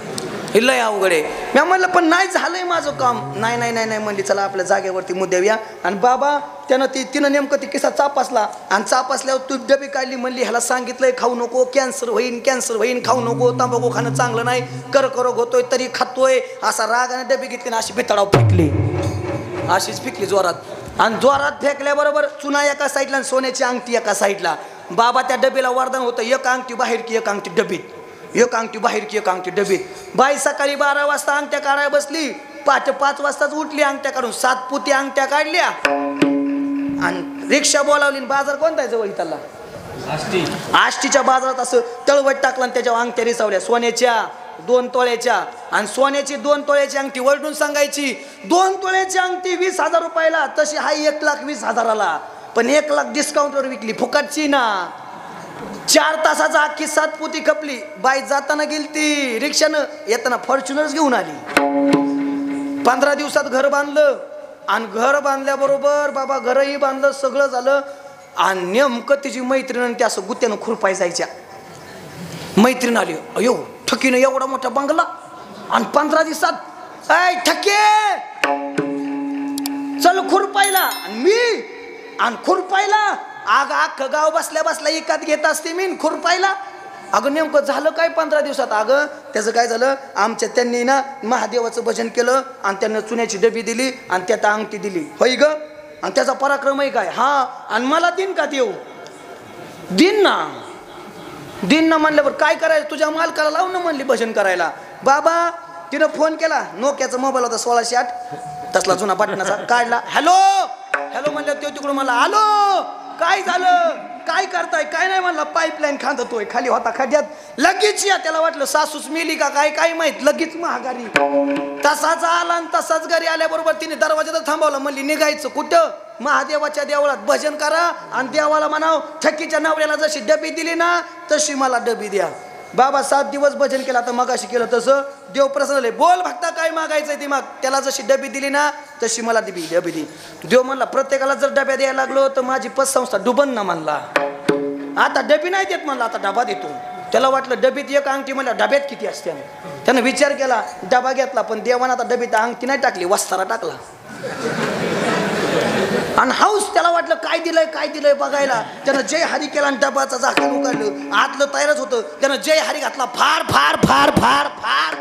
हे लय अवघड आहे. मी म्हणलं पण नाही झालंय माझं काम. नाही नाही नाही नाही म्हणली चला आपल्या जागेवरती मुद्द्याव्या. आणि बाबा तिनं नेमकं ती किस्सा चापासला आणि चापासल्यावर तू डबी काढली. म्हणली ह्याला सांगितलंय खाऊ नको कॅन्सर होईन खाऊ नको तंबाखू खाणं चांगलं नाही कर्करोग होतोय तरी खातोय. असा रागाने डबी घेतली ना अशी बेतडाव फेकली. अशीच फेकली जोरात आणि जोरात फेकल्याबरोबर चुना एका साईडला आणि सोन्याची अंगठी एका साईडला. बाबा त्या डबीला वरदान होतं एक अंगठी बाहेर की एक अंगठी डबीत. एक अंगठी बाहेर की एक अंगठी डबीत. बाई सकाळी 12 वाजता अंगठ्या काढायला बसली. पहाटे 5 वाजताच उठली अंगठ्या काढून 7 पुती अंगठ्या काढल्या आणि रिक्षा बोलावली. बाजार कोणता आहे जवळ इथला आष्टीच्या बाजारात असं तळवट टाकला आणि त्याच्यावर अंगठ्या रिसावल्या सोन्याच्या 2 तोळ्याच्या. आणि सोन्याची 2 तोळ्याची अंगठी वळडून सांगायची 2 तोळ्याची अंगठी 20,000 रुपयाला. तशी हाय 1,20,000ला पण 1 लाख डिस्काउंटवर विकली फुकटची ना. 4 तासाचा अख्खी 7 पुती खपली. बाई जाताना गेली ती रिक्षानं येताना फॉर्च्युनरच घेऊन आली. 15 दिवसात घर बांधलं आणि घर बांधल्याबरोबर बाबा घरही बांधलं सगळं झालं. आणि नेमकं तिची मैत्रीण ते असं गुत्त्यानं खुरपाय जायच्या. मैत्रीण आली अयो ठकीनं एवढा मोठा बंगला आणि 15 दिवसात ऐ ठके चल खुरपायला. आणि मी आणि खुरपायला अगं अख्खं गाव बसल्या बसल्या एकात घेत असते मी खुरपायला. अगं नेमकं झालं काय 15 दिवसात. अगं त्याचं काय झालं आमच्या त्यांनी ना महादेवाचं भजन केलं आणि त्यांना चुन्याची डबी दिली आणि त्यात अंगठी दिली होय ग. आणि त्याचा पराक्रम आहे काय. हा आणि मला दिन का देऊ दिन ना म्हणल्यावर काय करायचं तुझ्या मालकाला लावून ना म्हणली भजन करायला. बाबा तिनं फोन केला. नोकियाचा मोबाईल होता 1608 तसला जुना बटनाचा काढला. हॅलो हॅलो म्हणलं तो तिकडून मला आलो काय झालं काय करताय काय नाही म्हणला पाईपलाईन खांदतोय. खाली होता खड्यात लगेच या. त्याला वाटलं सासूस मेली का काय काय माहित लगेच महागारी. तसाच आला आणि तसाच घरी आल्याबरोबर तिने दरवाजात थांबवलं. म्हणली निघायचं कुठं महादेवाच्या देवळात भजन करा आणि देवाला म्हणाव ठकीच्या नवऱ्याला जशी डबी दिली ना तशी मला डबी द्या. बाबा 7 दिवस भजन केलं. आता मगाशी केलं तसं देव प्रसन्न झाले. बोल भक्ता काय मागायचंय ती माग. त्याला जशी डबी दिली ना तशी मला डबी दी. देव म्हणला प्रत्येकाला जर डब्या द्यायला लागलो तर माझी पतसंस्था डुबन ना म्हणला. आता डबी नाही देत म्हणला आता डबा देतो. त्याला वाटलं डबीत एक अंगठी म्हणल्या डब्यात किती असते. त्यानं विचार केला डबा घेतला पण देवानं आता डबीत अंगठी नाही टाकली वस्तारा टाकला. आणि हाऊस त्याला वाटलं काय दिलंय बघायला. त्यानं जय हरी केला आणि डबाचं झाकण उघडलं. आतलं तयारच होतं. त्यानं जय हरी घातला फार फार फार फार फार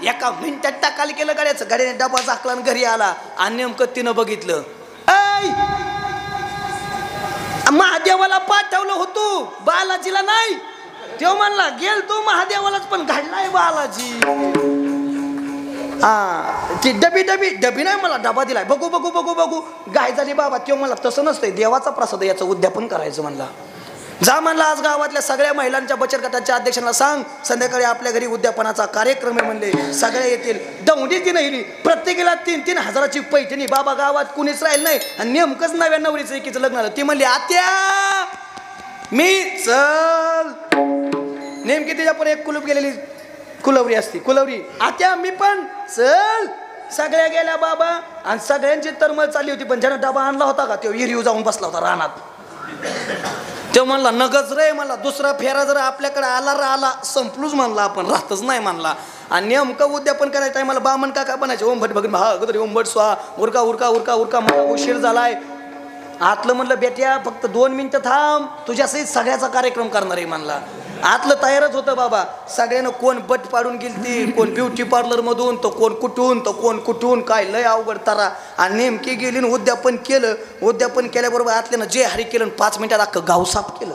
1 मिनिटात टाकायला केलं गाड्याचं. गाडीने डबा झाकला आणि घरी आला. आणि नेमकं तिनं बघितलं ऐ महादेवाला पाठवलं होतो बालाजीला नाही. तेव्हा म्हणला गेल तो महादेवालाच पण घडलाय बालाजी. ती डबी नाही मला डबा दिलाय बघू गाय झाली बाबा. तेव्हा मला तसं नसतंय देवाचा प्रसाद याचं उद्यापन करायचं म्हणला. जा म्हणला आज गावातल्या सगळ्या महिलांच्या बचत गटाच्या अध्यक्षांना सांग संध्याकाळी आपल्या घरी उद्यापनाचा कार्यक्रम आहे म्हणले. सगळे येतील. दौंडी ती नाही प्रत्येकाला 3-3 हजाराची पैठणी. बाबा गावात कुणीच राहील नाही आणि नेमकंच नव्या नवरीचं एकीचं लग्न झालं. ती म्हणली आत्या मी चल. नेमकी तिच्यावर एक कुलूप गेलेली कुलवरी असती कुलवरी. आत्या मी पण चल. सगळ्या गेल्या बाबा आणि सगळ्यांची तरमळ चालली होती. पण ज्यानं डबा आणला होता का तो विहिरीव जाऊन बसला होता रानात. तो म्हणला नगच रे मला दुसरा फेरा जर आपल्याकडे आला संपलूच म्हणला आपण राहतच नाही म्हणला. आणि नेमकं उद्यापन करायच्या टायमाला बामण काका बनायचे ओम भट बघून हा अगोदर ओम भट स्वा उरका उरका उरका उरका मला उशीर झालाय. आतलं म्हणलं बेट्या फक्त 2 मिनिटं थांब तुझ्यासहित सगळ्याचा कार्यक्रम करणार आहे म्हणला. आतलं तयारच होतं बाबा. सगळ्यांना कोण बट पाडून गेलती कोण ब्युटी पार्लर मधून तो कोण कुठून काय लय अवघड तारा. आणि नेमकी गेली उद्यापन केलं. उद्यापन केल्याबरोबर आतल्यानं जे हरी केलं 5 मिनिटात अख्खं गाव साफ केलं.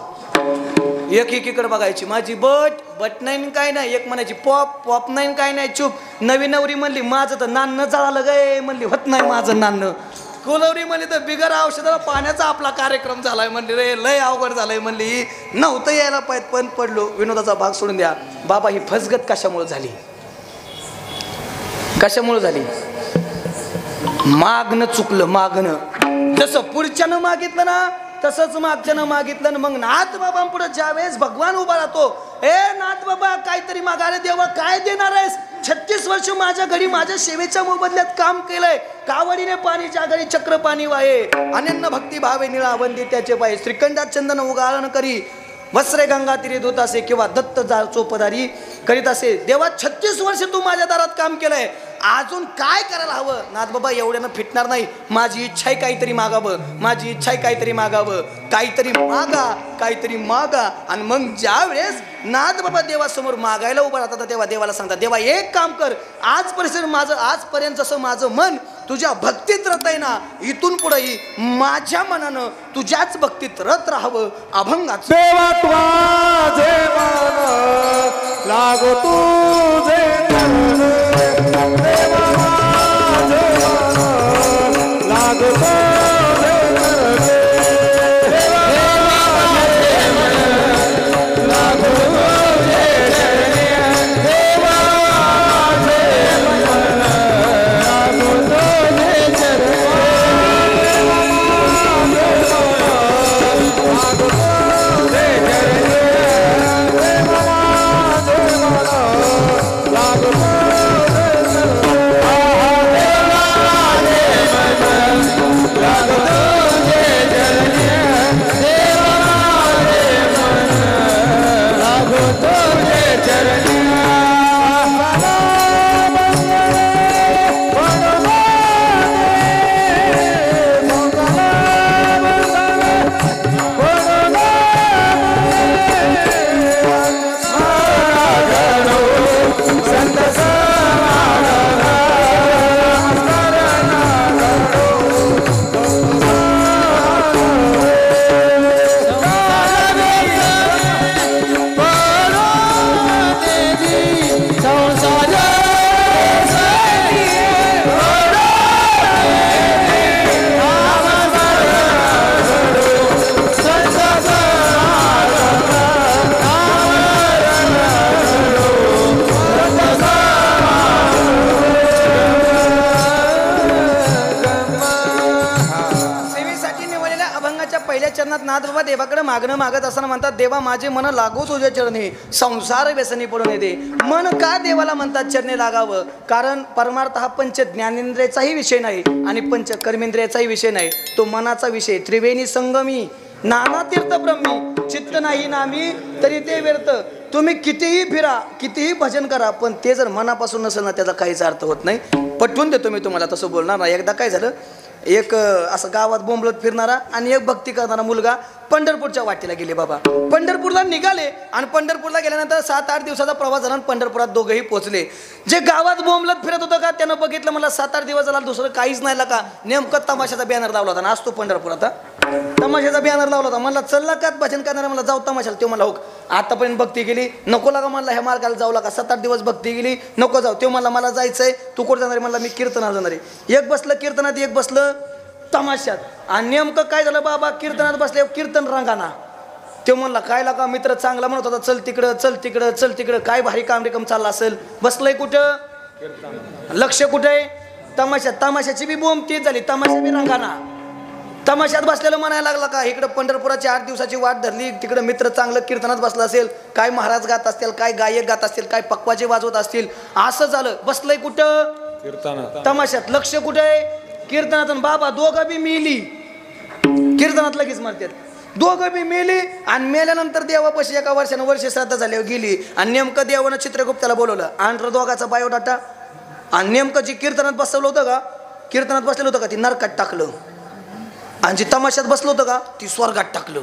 एकीकडे बघायची माझी बट नाही काय नाही. एक म्हणायची पॉप नाही काय नाही चूप. नवी नवरी म्हणली माझं तर नान्न जळालं गे म्हणली होत नाही माझं नान्न. कुलवरी म्हणली तर बिगर औषधाला पाण्याचा आपला कार्यक्रम झालाय म्हणली रे, लय अवघड झालंय म्हणली, नव्हतं यायला पाहिजे पण पडलो. विनोदाचा भाग सोडून द्या. बाबा ही फसगत कशामुळे झाली, कशामुळे झाली? मागणं चुकलं. मागणं जसं पुढच्यानं मागितलं ना तसंच मागच्यानं मागितलं. मग नाथ बाबा पुढे ज्यावेळेस भगवान उभा राहतो, ए नाथ बाबा काहीतरी मागायला देवा, काय देणार आहेस? 36 वर्ष माझ्या घरी माझ्या सेवेच्या मोबदल्यात काम केलंय. कावडीने पाणीच्या घरी चक्र पाणी वाहे, अनन्य भक्ती भावे निळा वंदी त्याचे पाय, श्रीखंडात चंदन उगाळण करी, वस्त्रे गंगा तिरी धुत असे किंवा दत्त जा चोपदारी करीत असे. देवा 36 वर्ष तू माझ्या दारात काम केलंय, अजून काय करायला हवं? नाथ बाबा एवढ्यानं फिटणार नाही, माझी इच्छा आहे काहीतरी मागावं, माझी इच्छा आहे काहीतरी मागावं, काहीतरी मागा, काहीतरी मागा. आणि मग ज्या वेळेस नाथ बाबा देवासमोर मागायला उभा राहतात तेव्हा देवाला सांगतात, देवा एक काम कर, आजपर्यंत जसं माझं मन तुझ्या भक्तीत रत आहे ना, इथून पुढेही माझ्या मनानं तुझ्याच भक्तीत रत राहावं. अभंगाचं देवा तुझे मन लागो तुझे देवा माझे मन लागो तुझे लागो तुझे देवा माझे मन लागो तुझे नाथ बाबा देवाकडे मागणं मागत असताना म्हणतात, देवा माझे मन लागो तुझ्या चरणी, संसार व्यसनी पडून येते. मन का देवाला म्हणतात चरणी लागावं? कारण परमार्थ हा पंच ज्ञानेंद्रियाचाही विषय नाही आणि पंच कर्मेंद्रियाचाही विषय नाही, तो मनाचा विषय. त्रिवेणी संगमी नाना तीर्थ ब्रह्मी, चित्त नाही नामी तरी ते व्यर्थ. तुम्ही कितीही फिरा, कितीही भजन करा, पण ते जर मनापासून नसेल ना त्याचा काहीच अर्थ होत नाही. पटवून देतो मी तुम्हाला, तसं बोलणार ना. एकदा काय झालं, एक असं गावात बोंबलत फिरणारा आणि एक भक्ती करणारा मुलगा पंढरपूरच्या वाटेला गेले. बाबा पंढरपूरला निघाले आणि पंढरपूरला गेल्यानंतर 7-8 दिवसाचा प्रवास झाला. पंढरपुरात दोघंही पोहोचले. जे गावात बोंबलत फिरत होतं का त्यानं बघितलं, मला 7-8 दिवस झाला दुसरं काहीच नाही का, नेमकं तमाशाचा बॅनर लावला होता ना, असतो पंढरपुरात तमाशाचा बॅनर लावला होता. मला चलला का भजन करणारा, मला जाऊ तमाशाला. तो मला हो आतापर्यंत भक्ती केली, नको लागा मला ह्या मार्गाला जाऊ लागा, 7-8 दिवस भक्ती केली, नको जाऊ. तो मला जायचंय, तू कुठं जाणार? मला मी कीर्तनाला जाणार आहे. एक बसलं कीर्तनात, एक बसलं तमाशात. आणि नेमकं काय झालं, बाबा कीर्तनात बसले, कीर्तन रंगाना. तो म्हणला, काय लागा मित्र चांगला म्हणत होता, चल तिकडं चल तिकडं चल तिकडं, काय भारी काम रिकम चालला असेल. बसलंय कुठं, लक्ष कुठे, तमाशात. तमाशाची बी बोंब तीच झाली, तमाशा बी रंगाना. तमाशात बसलेलं म्हणायला लागला का, इकडं पंढरपुराची 8 दिवसाची वाट धरली, तिकडं मित्र चांगलं कीर्तनात बसला असेल, काय महाराज गात असतील, काय गायक गात असतील, काय पक्वाचे वाजवत असतील. असं झालं. बसलंय कुठं, कीर्तनात. तमाशात. लक्ष कुठे, कीर्तनात. बाबा दोघं बी मेली, कीर्तनात लगेच मरतात. दोघं बी मेली. आणि मेल्यानंतर देवापाशी एका वर्षानं वर्ष श्राद्ध झाल्यावर गेली. आणि नेमकं देवानं चित्रगुप्ताला बोलवलं, आणि दोघाचा बायोडाटा. आणि नेमकं जी कीर्तनात बसवलं होतं का, कीर्तनात बसलेलं होतं का, ती नरकात टाकलं. आणि जी तमाशात बसलं होतं का, ती स्वर्गात टाकलं.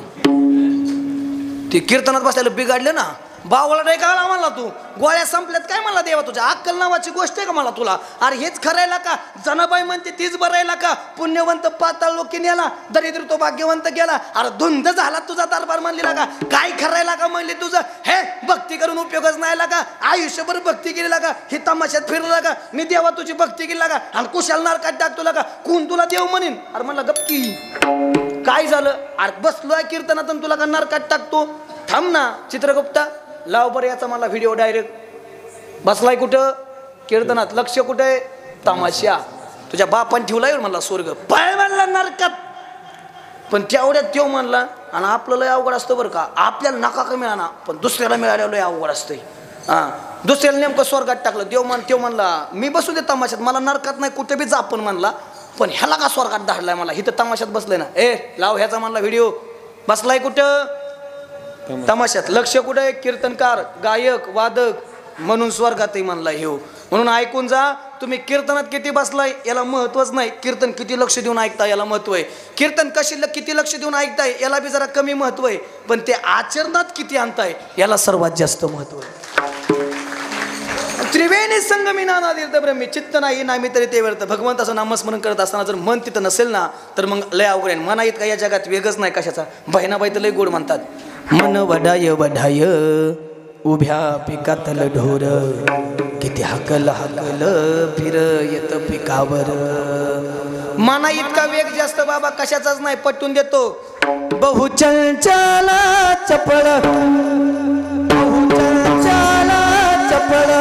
ती कीर्तनात बसलेलं बिघडलं ना, बावळा आहे का म्हणला तू? गोळ्या संपल्यात काय म्हणला देवा तुझ्या? अक्कल नावाची गोष्ट आहे का मला तुला? अरे हेच खरायला का? जनाबाई म्हणते तीच बरायला का? पुण्यवंत पाताळ लोकी नेला, दरिद्र तो भाग्यवंत गेला. अरे धुंद झाला तुझा दरबार म्हणलेला का? काय खरायला का म्हणले तुझं? हे भक्ती करून उपयोगच नाही का? आयुष्यभर भक्ती केलेला का? ही तमाशात फिरला का? मी देवा तुझी भक्ती केली का? आणि कुशाल नरकात टाकतो का? कोण तुला देव म्हणेन? अरे म्हणला गप्की काय झालं? अरे बसलोय कीर्तनात तुला का नरकात टाकतो? थांब ना चित्रगुप्ता, लाव बरं याचा मला व्हिडिओ डायरेक्ट. बसलाय कुठं? कीर्तनात. लक्ष कुठे? तमाशा. तुझ्या बापान ठेवलाय म्हणला स्वर्ग, पाय म्हणला नरकात. पण तेवढ्यात त्यो म्हणला. आणि आपलं लय अवघड असतं बरं का. आपल्याला नका का मिळाना, पण दुसऱ्याला मिळाल्यावर लय अवघड असतंय. हां, दुसऱ्याला नेमकं स्वर्गात टाकलं. देव त्यो म्हणला मी बसू दे तमाशात, मला नरकात नाही कुठे बी जा पण म्हणला. पण ह्याला का स्वर्गात धाडलाय मला? इथं तमाशात बसलंय ना. ए लाव ह्याचा म्हणला व्हिडिओ. बसलाय कुठं? तमाशात. लक्ष कुठे? कीर्तनकार, गायक, वादक म्हणून स्वर्गातही म्हणला ह्यो. म्हणून ऐकून जा. तुम्ही कीर्तनात किती बसलाय याला महत्वच नाही, कीर्तन किती लक्ष देऊन ऐकता याला महत्व आहे. कीर्तन किती लक्ष देऊन ऐकताय याला बी जरा कमी महत्व आहे, पण ते आचरणात किती आणताय याला सर्वात जास्त महत्व आहे. त्रिवेणी संगमी नाना तीर्थ ब्रह्मी चित्त नाही नामी तरी ते व्यर्थ. भगवंताचं नामस्मरण करत असताना जर मन तिथं नसेल ना, तर मग लय अवघड आहे. मना इतका या जगात वेगच नाही कशाचा. बहिणाबाई तर लय गोड म्हणतात. मन वडाय वढाय उभ्या पिकातल ढोर, किती हकल हकल फिर येत पिकावर. मना इतका वेग जास्त बाबा कशाचाच नाही, पटवून देतो. बहुचंचल चपळ, बहुचंचल चपळ,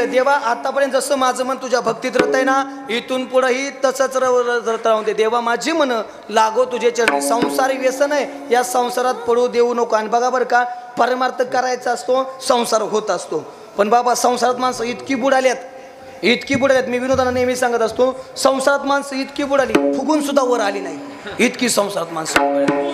देवा आतापर्यंत जसं माझं मन तुझ्या भक्तीत रत आहे ना, इथून पुढेही तसंच राहून दे. देवा माझी मन लागो तुझे चरणी. संसारी व्यसन आहे, या संसारात पडू देऊ नको. आणि बघा बरं का, परमार्थ करायचा असतो, संसार होत असतो. पण बाबा संसारात माणसं इतकी बुडाल्यात, इतकी बुडाल्यात. मी विनोदाला नेहमी सांगत असतो, संसारात माणसं इतकी बुडाली फुगून सुद्धा वर आली नाही, इतकी संसारात माणसं.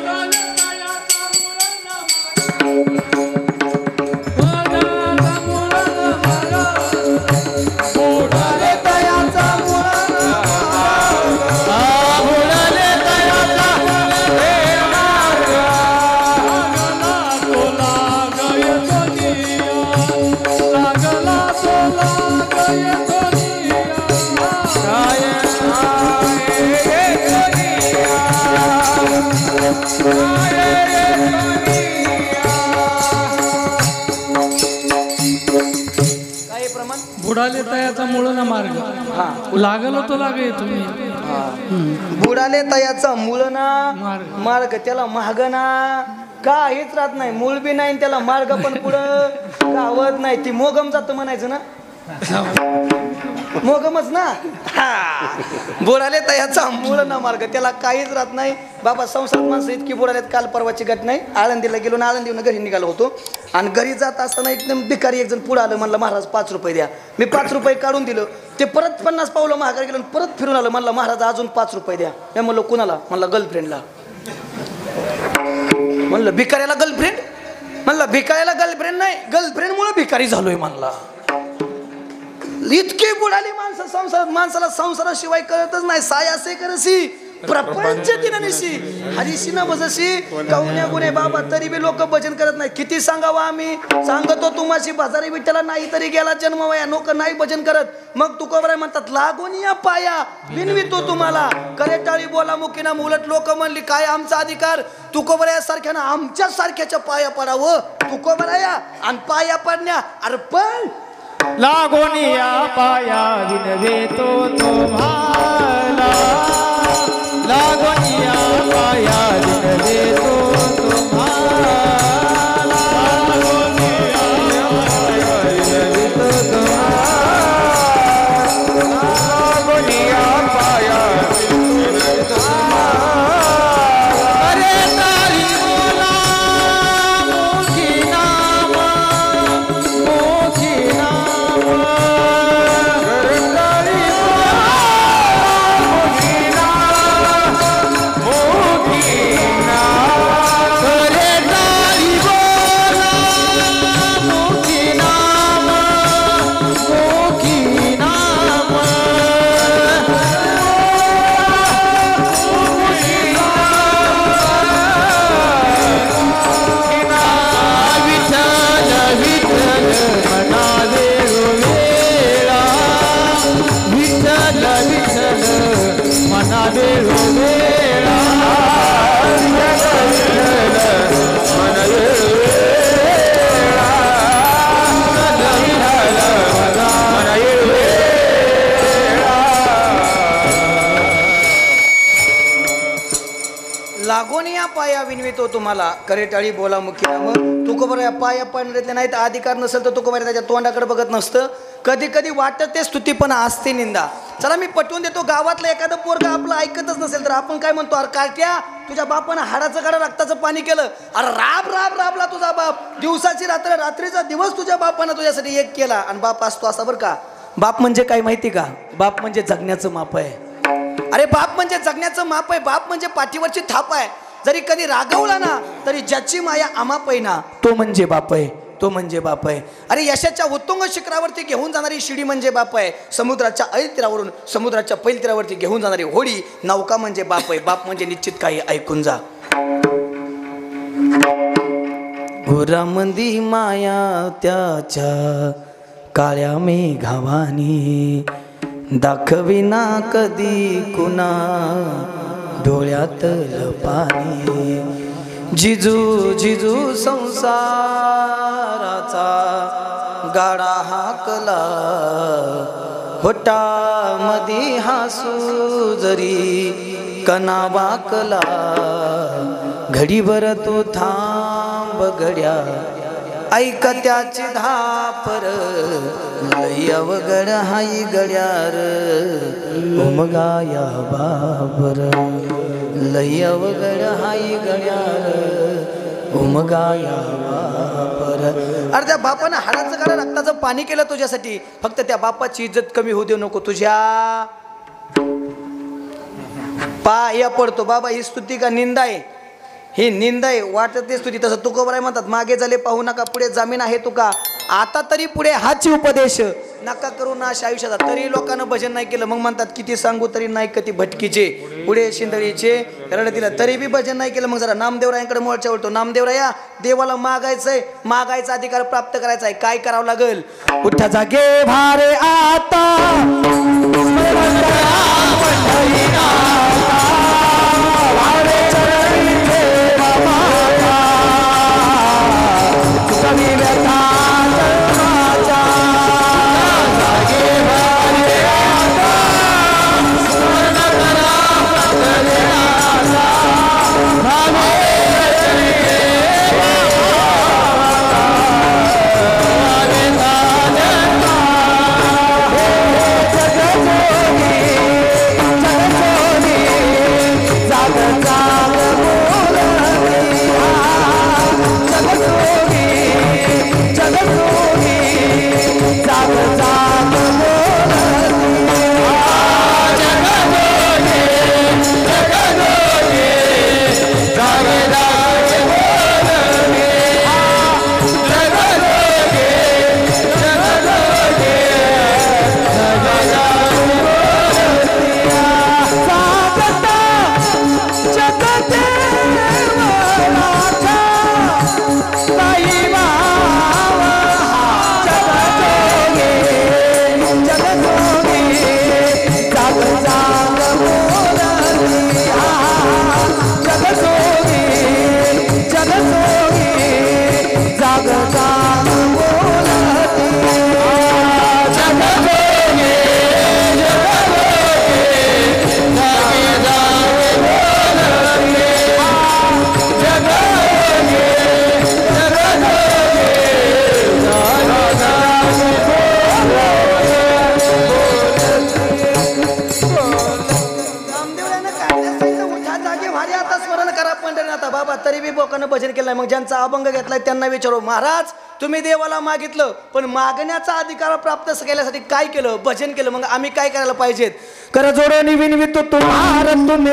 बुडाले तयाचा मुळना मार्ग. लागलो तो लागे तुम्ही. बुडाले तयाचा मुळना मार्ग, त्याला मागना काहीच राहत नाही. मूळ बी नाही त्याला मार्ग पण पुढं गावत नाही. ती मोगम जात म्हणायचं ना, मोगमच ना. बुडाले तयाचा मुळना मार्ग, त्याला काहीच राहत नाही. बाबा संसारात माणसं इतकी बुडालेत. काल परवाची घटना आहे. आळंदीला गेलो ना, आळंदीहून घरी निघालो होतो. आणि घरी जात असताना एकदम भिकारी एक जण पुढे आलं. म्हणलं महाराज 5 रुपये द्या. मी 5 रुपये काढून दिलं. ते परत 50 पावलं महागारी गेलं, परत फिरून आलं. म्हणलं महाराज अजून 5 रुपये द्या. मी म्हणलं कुणाला? म्हणलं गर्लफ्रेंडला. म्हणलं भिकाऱ्याला गर्लफ्रेंड? म्हणलं भिकाऱ्याला गर्लफ्रेंड नाही, गर्लफ्रेंडमुळे भिकारी झालोय म्हणला. इतकी बुडाली माणसं संसारात. माणसाला संसाराशिवाय कळतच नाही. साय असे करसी प्रपंच दिननिशी हरिशी न भजशी कवन्या गुणे बाबा, तरी बी लोक भजन करत नाही. किती सांगावं आम्ही, सांगतो तुम्हाशी बाजारी विठ्ठला नाही तरी गेला जन्म वया, लोक नाही भजन करत. मग तुकोबराय म्हणतात लागून या पाया विनवितो तुम्हाला, करे टाळी बोला मुखी ना. उलट लोक म्हणली काय आमचा अधिकार, तुकोबराया सारख्या ना आमच्या सारख्याच्या पाया पडावं. तुकोबराया आणि पाया पडण्या अर्पण लागून या पाया विनवितो तुम्हाला, लागून या पाया विनवितो तुम्हाला, लागून या पाया विनवितो तुम्हाला, लागून या पाया विनवितो तुम्हाला. अरे तारी बोला मुखी नाम, मुखी नाम, अरे तारी बोला मुखी नाम, मुखी नाम, अरे तारी बोला मुखी नाम, मुखी नाम, विठ्ठल विठ्ठल मनावे रोवेला, विठ्ठल विठ्ठल मनावे रोवेला, विठ्ठल विठ्ठल मनावे रोवेला. लागून या पाया विनवितो तुम्हाला, करे टाळी बोला मुखी ना. मग तुकोबराया पाया पडण्यातले नाही तर अधिकार नसेल तर तुकोबराया त्याच्या तोंडाकडे बघत नसतं. कधी कधी वाटत ते स्तुती पण असते निंदा. चला मी पटवून देतो, गावातलं एखादं पोरगा आपलं ऐकतच नसेल तर आपण काय म्हणतो, अरे कार्ट्या तुझ्या बापानं हाडाचं गाडा रक्ताचं पाणी केलं, अरे राब राब राबला तुझा बाप, दिवसाची रात्र रात्रीचा दिवस तुझ्या बापानं तुझ्यासाठी एक केला. आणि बाप असतो असा बरं का. बाप म्हणजे काय माहिती का, बाप म्हणजे जगण्याचं माप आहे. अरे बाप म्हणजे जगण्याचं माप आहे, बाप म्हणजे पाठीवरची थाप आहे. जरी कधी रागवला ना तरी ज्याची माया आमाप आहे ना तो म्हणजे बाप आहे, तो म्हणजे बाप आहे. अरे यशाच्या उत्तुंग शिखरावरती घेऊन जाणारी शिडी म्हणजे बाप आहे. समुद्राच्या ऐल तीरावरून समुद्राच्या पैल तीरावरती घेऊन जाणारी होडी नौका म्हणजे बाप आहे. बाप म्हणजे निश्चित काही ऐकून जा. घोरामंदी माया त्याच्या काळ्या मेघावानी, दाखविना कधी कुणा डोळ्यातलं पाणी. जिजू जिजू संसाराचा गाडा हाकला, होटामधी हसू जरी कना वाकला. घडीभर तो थांब गड्या, ऐक त्याची धापर, लय अवघड हाई गड्यार उमगाया बाबर, लय अवघड हाई गड्यार उमगाया बाबर. अरे त्या बापानं हाडाचं गाडा रक्ताचं पाणी केलं तुझ्यासाठी, फक्त त्या बापाची इज्जत कमी होऊ देऊ नको. तुझ्या पाया पडतो बाबा. ही स्तुती का निंदा आहे? ही निंदा आहे. वाटत ते स्तुती. तसं तुकोबराय म्हणतात, मागे झाले पाहू नका, पुढे जमीन आहे तुका, आता तरी पुढे हाची उपदेश नका करू नाश आयुष्याचा. तरी लोकांना भजन नाही केलं. मग म्हणतात किती सांगू तरी नाही कधी भटकीचे, पुढे शिंदळीचे रड दिला तरी बी भजन नाही केलं. मग जरा नामदेवरायांकडे मोर्चा वळतो. नामदेवराया, देवाला मागायचंय, मागायचा अधिकार प्राप्त करायचा आहे. काय करावं लागेल? उठा जागे भारे आता, आता बाबा तरी बी बोकानं भजन केलंय. मग ज्यांचा अभंग घेतलाय त्यांना विचारू, महाराज तुम्ही देवाला मागितलं पण मागण्याचा अधिकार प्राप्त केल्यासाठी काय केलं? भजन केलं. मग आम्ही काय करायला पाहिजेत? कर जोडणी विनवितो तुम्हाला तुम्ही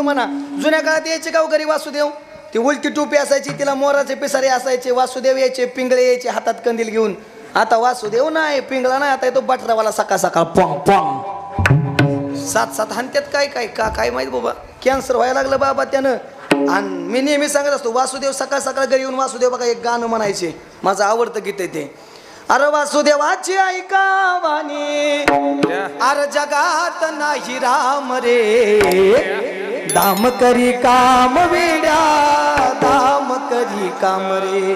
म्हणा. जुन्या काळात यायचे गाव घरी वासुदेव, ती उलटी टोपी असायची, तिला मोराचे पिसारे असायचे. वासुदेव यायचे, पिंगळे यायचे हातात कंदील घेऊन. आता वासुदेव नाही, पिंगळा नाही, आता येतो बटरावाला सकाळ सकाळ पॉंग पॉंग 7-7 हानत्यात. काय काय काय माहित बाबा, कॅन्सर व्हायला लागलं बाबा त्यानं. आणि मी नेहमी सांगत असतो, वासुदेव सकाळ सकाळ घरी येऊन वासुदेव बघा एक गाणं म्हणायचे, माझं आवडतं गीत आहे ते. अरे वासुदेवाची ऐका वाणी, अरे जगात नाही राम रे, दाम करी काम वेड्या, दाम करी काम रे,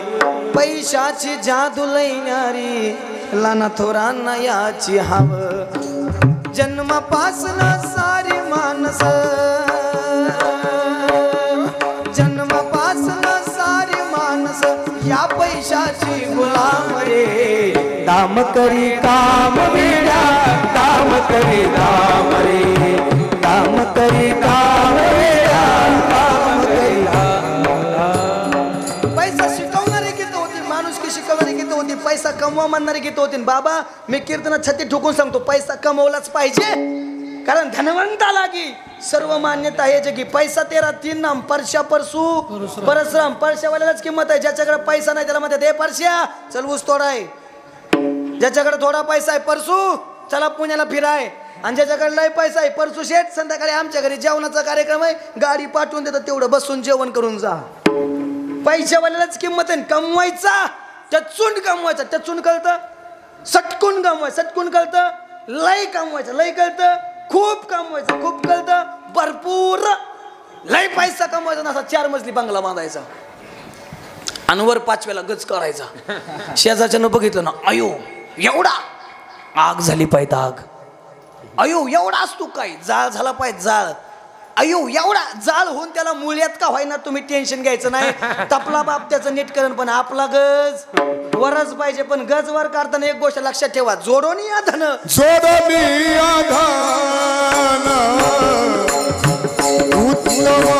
पैशाची जादू लैणारी, लाना थोरांना याची हाव, जन्मापासून सारी माणस, जन्मापासून सारी माणस या पैशाची गुलाम रे, दाम करी काम वेड्या, दाम करी दाम रे, दाम करी काम वेड्या, दाम करी दाम. पैसा शिकवणारी गीत होती, माणुसकी शिकवणारी गीत होती, पैसा कमवा म्हणणारी गीत होती. बाबा मी कीर्तनात छाती ठोकून सांगतो, पैसा कमवलाच पाहिजे, कारण धनवंताला की सर्व मान्यता आहे जगी. पैसा तेरा तीन नाम, परशा परसू परश्रम. परशावाल्यालाच किंमत आहे, ज्याच्याकडे पैसा नाही त्याला म्हणतात हे परश्या चल ऊस तोडाय, ज्याच्याकडे थोडा पैसा आहे परसू चला पुण्याला फिराय, आणि ज्याच्याकडे लय पैसा आहे परसू शेठ संध्याकाळी आमच्या घरी जेवणाचा कार्यक्रम आहे, गाडी पाठवून देतात, तेवढं बसून जेवण करून जा. पैशावाल्यालाच किंमत आहे. कमवायचा टचून कमवायचा, टचून कळतं, सटकून कमवायचं, सटकून कळतं, लय कमवायचं, लय कळतं, खूप कमवायचं, खूप कळतं, भरपूर. लय पैसा कमवायचा नसा 4 मजली बंगला बांधायचा आणि वर 5व्याला गच करायचा. शेजारच्यानं बघितलं ना, अयो एवढा, आग झाली पाहिजे आग, अयो एवढा असतो काय, जाळ झाला पाहिजे जाळ, अयो एवढा जाळ होऊन त्याला मुळ्यात का व्हायना, तुम्ही टेन्शन घ्यायचं नाही. तपला बाप त्याचं नीटकरण, पण आपला गज वरच पाहिजे. पण गज वर काढताना एक गोष्ट लक्षात ठेवा, जोडोनी धन, जोडोनी आधान उत्तम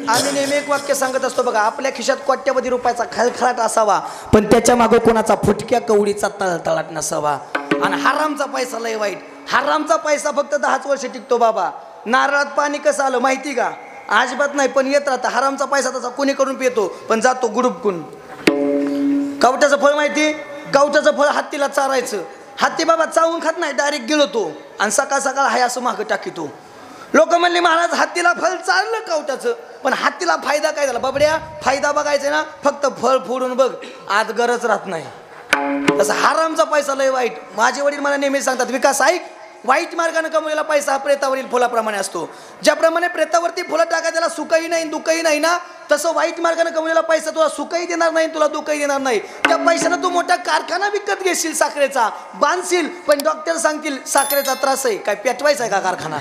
आम्ही नेहमी एक वाक्य सांगत असतो बघा, आपल्या खिशात कोट्यवधी रुपयाचा खळखळाट असावा, पण त्याच्या मागे कोणाचा फुटक्या कवडीचा तळतळाट नसावा. आणि हरामचा पैसा लय वाईट. हरामचा पैसा फक्त 10च वर्ष टिकतो बाबा. नारळात पाणी कसं आलं माहिती का? अजिबात नाही, पण येत राहतं. हरामचा पैसा तसा कोणी करून पितो, पण जातो गुडुपकून. कवट्याचं फळ माहिती? कवट्याचं फळ हत्तीला चारायचं. हत्ती बाबा चावून खात नाही, डायरेक्ट गिळतो आणि सकाळ सकाळ हाय असं मागं टाकीतो. लोक म्हणले महाराज हत्तीला फळ चाललं कवट्याचं, पण हत्तीला फायदा काय झाला? बाबड्या, फायदा बघायचा ना, फक्त फळ फोडून बघ, आत गरज राहत नाही. तसं हरामचा पैसा लय वाईट. माझे वडील मला नेहमी सांगतात, विकास ऐक, वाईट मार्गाने कमवलेला पैसा हा प्रेतावरील फुलाप्रमाणे असतो. ज्याप्रमाणे प्रेतावरती फुलं टाका त्याला सुखही नाही दुःखही नाही ना, तसं वाईट मार्गाने कमवलेला पैसा तुला सुखही देणार नाही, तुला दुःखही देणार नाही. त्या पैशानं तू मोठा कारखाना विकत घेशील, साखरेचा बांधशील, पण डॉक्टर सांगतील साखरेचा त्रास आहे, काय पेटवायचा आहे का कारखाना?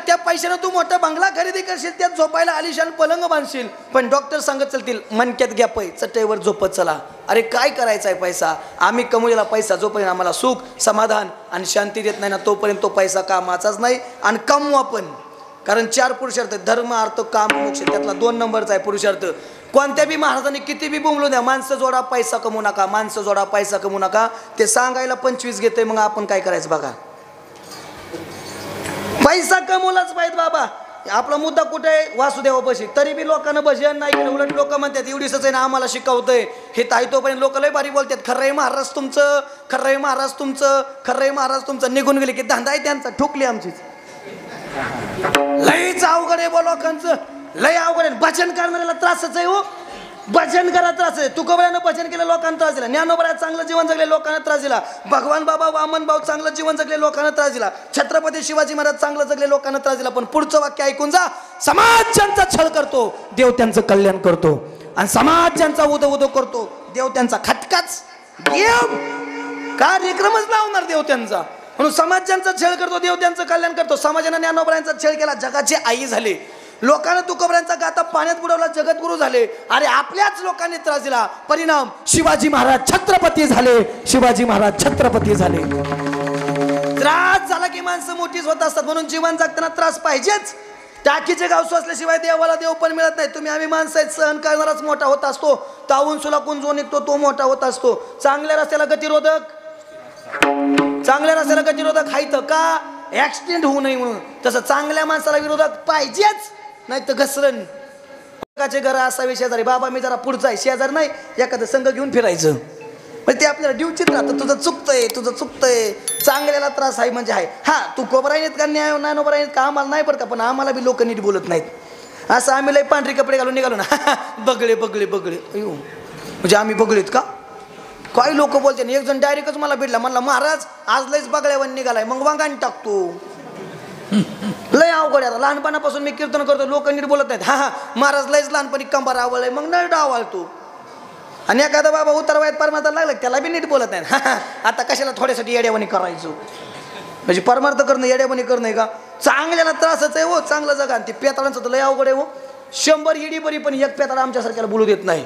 त्या पैशानं तू मोठा बंगला खरेदी करशील, त्यात झोपायला आलिशान पलंग बांधशील, पण डॉक्टर सांगत चलतील मनक्यात घ्या पै, चटईवर झोपत चला. अरे काय करायचा आहे पैसा? आम्ही कमवलेला पैसा जोपर्यंत आम्हाला सुख, समाधान आणि शांती देत नाही ना, तोपर्यंत तो पैसा कामाचाच नाही. आणि कमवू आपण, कारण 4 पुरुषार्थ: धर्म, अर्थ, काम, मोक्ष. त्यातला 2 नंबरचा आहे पुरुषार्थ. कोणत्या बी महाराजांनी किती बी बोंबलू द्या, माणसं जोडा पैसा कमवू नका, माणसं जोडा पैसा कमवू नका, ते सांगायला 25 घेतोय. मग आपण काय करायचं बघा? पैसा कमवलाच पाहिजे बाबा. आपला मुद्दा कुठे आहे? वासुदेवापाशी. तरी बी लोकांना भजन नाही केलं. उलट लोक म्हणतात एवढीच आहे ना, आम्हाला शिकवतंय हे ताई. तोपर्यंत लोक लय भारी बोलतात, खर्रय महाराज तुमचं, खर्रय महाराज तुमचं, खर्रय महाराज तुमचं. निघून गेले की धंदा आहे त्यांचा, ठोकली आमचीच. लयच अवघड आहे बा लोकांचं, लय अवघड आहे. भजन करणाऱ्याला त्रासच आहे हो. भजन करा त्रास आहे. तुकोबरानं भजन केलं लोकांना त्रास दिला. ज्ञानोबरात चांगलं जीवन जगले लोकांना त्रास दिला. भगवान बाबा वामन भाऊ चांगलं जीवन जगले लोकांना त्रास दिला. छत्रपती शिवाजी महाराज चांगलं जगले लोकांना त्रास दिला. पण पुढचं वाक्य ऐकून जा, समाज ज्यांचा छळ करतो देव त्यांचं कल्याण करतो, आणि समाज ज्यांचा उदो उदो करतो देव त्यांचा खटकाच देव कार्यक्रमच लावणार देव त्यांचा. म्हणून समाज ज्यांचा छळ करतो देव त्यांचं कल्याण करतो. समाजाने ज्ञानोबरांचा छळ केला, जगाची आई झाले. लोकांना तुकोबरांचा गाता पाण्यात बुडवला, जगद्गुरु झाले. अरे आपल्याच लोकांनी त्रास दिला, परिणाम शिवाजी महाराज छत्रपती झाले. शिवाजी महाराज छत्रपती झाले. त्रास झाला की माणसं मोठीच होत असतात. म्हणून जीवन जगताना त्रास पाहिजेच. टाकीचे गावसो असल्याशिवाय देवाला देव पण मिळत नाही. तुम्ही आम्ही माणसं आहेत, सहन करणाराच मोठा होत असतो. तावून सुलाकून जो निघतो तो मोठा होत असतो. चांगल्या रस्त्याला गतिरोधक, चांगल्या रस्त्याला गतिरोधक हायतं का? ऍक्सिडेंट होऊ नये म्हणून. तसं चांगल्या माणसाला विरोधक पाहिजेच, नाही तर घसरण. घर असावे शेजारी. बाबा मी जरा पुढचा आहे, शेजारी नाही एखादं संघ घेऊन फिरायचं. म्हणजे ते आपल्याला डिवचित राहतं, तुझं चुकतंय, तुझं चुकतंय. चांगल्याला त्रास आहे म्हणजे आहे. हा तू कोबराईत का न्याय नाही नोबराईत का आम्हाला नाही बरं का, पण आम्हाला बी लोक नीट बोलत नाहीत. असं आम्ही लय पांढरी कपडे घालून निघालो ना, बगळे बगळे बगळे, अयो म्हणजे आम्ही बगळेत का? काही लोक बोलते ना. एक जण डायरेक्टच मला भेटला, म्हणला महाराज आज लयच बगळ्यावर निघालाय, मग वांगाने टाकतो. लय अवघड आहे. लहानपणापासून मी कीर्तन करतो, लोक नीट बोलत नाहीत. हा महाराज लयच लहानपणी कंबार आवळलाय, मग नळ डावाळतो. आणि एखादा बाबा उतरवायत परमार्थ लागला त्याला बी नीट बोलत नाही. आता कशाला थोड्यासाठी येड्यावानी करायचो? म्हणजे परमार्थ करणं येड्यावानी करणं का? चांगल्याला त्रासच आहे हो. चांगलं जगा. आणि ते पेताळांचं तर लय अवघड आहे हो. 100 इडी बरी, पण एक पेताळा आमच्यासारख्याला बोलू देत नाही.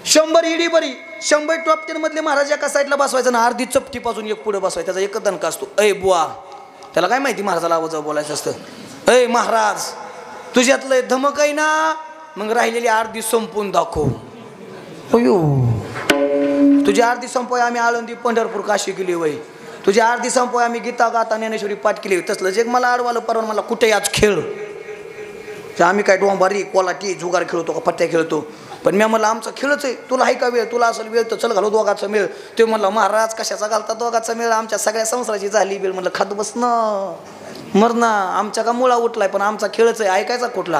100 इडी बरी. 100 टॉप 10 मधले महाराज एका साईडला बसवायचं ना, अर्धी चपटीपासून एक पुढे बसवायचं. त्याचा एकच दणका असतो, अय बुवा. त्याला काय माहिती महाराजाला आवाज बोलायचं असतं. अय महाराज तुझ्यातलं धमक आहे ना, मग राहिलेली अर्धी संपून दाखव. अयो तुझी अर्धी संपवाय आम्ही आळंदी पंढरपूर काशी केली वय. तुझी अर्धी संपवाय आम्ही गीता गाता ज्ञानेश्वरी पाठ केली. तसलं जे मला आडवालं परवा मला कुठे आज खेळ. आम्ही काय डोंबारी कोलाटी जुगार खेळतो का पट्ट्या खेळतो, पण मी म्हणलं आमचा खेळच आहे. तुला आहे का वेळ? तुला असेल वेळ तर चल घालू दोघाचा मेळ. ते म्हणलं महाराज कशाचा घालता दोघाचा मेळ? आमच्या सगळ्या संसाराची झाली वेळ. म्हणलं खात बस ना मरणा, आमच्या का मुळा उठलाय, पण आमचा खेळच आहे. ऐकायचा कुठला?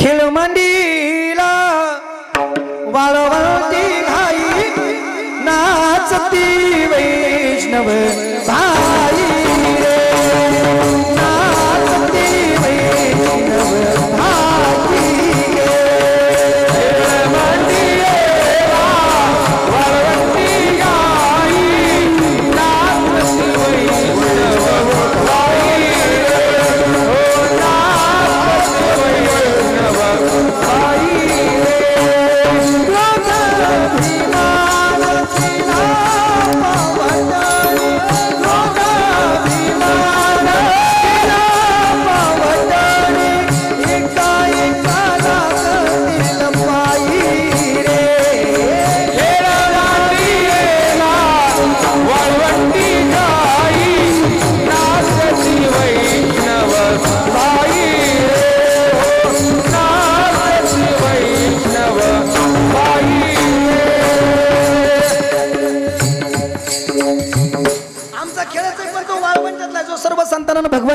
खेळ मांडीला वाळवंटी घाई नाचती वैष्णव भाई रे, नाचती वैष्णव भाई रे. खेळ मांडीला वाळवंटी घाई नाचती वैष्णव भाई रे, नाचती वैष्णव भाई रे. भीमा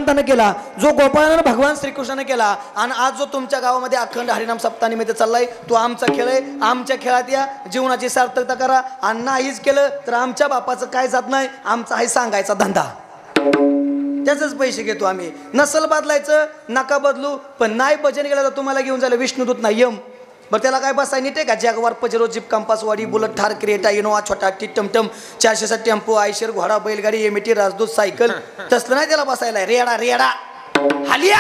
भगवंतानं केला, जो गोपाळानं भगवान श्रीकृष्णाने केला, आणि आज जो तुमच्या गावामध्ये अखंड हरिनाम सप्ताहानिमित्त चाललाय, तो आमचा खेळ आहे. आमच्या खेळात या, जीवनाची सार्थकता करा. आणि नाहीच केलं तर आमच्या बापाचं काय जात नाही, आमचा आहे सांगायचा धंदा, त्याचेच पैसे घेतो आम्ही. नसल बदलायचं नका बदलू, पण नाही भजन केलं तर तुम्हाला घेऊन जायला विष्णुदूत नाही यम. बरं त्याला काय बसाय नीट आहे का? जॅगवार, पजेरो, जीप, कंपासवाडी, बुलट, थार, क्रेटा, इनोवा, छोटा टी, टमटम, 407 टेम्पो, आयशर, घोडा, बैलगाडी, एमटी, राजदूत, सायकल, तसलं नाही त्याला बसायला. रेडा रेडा हालिया,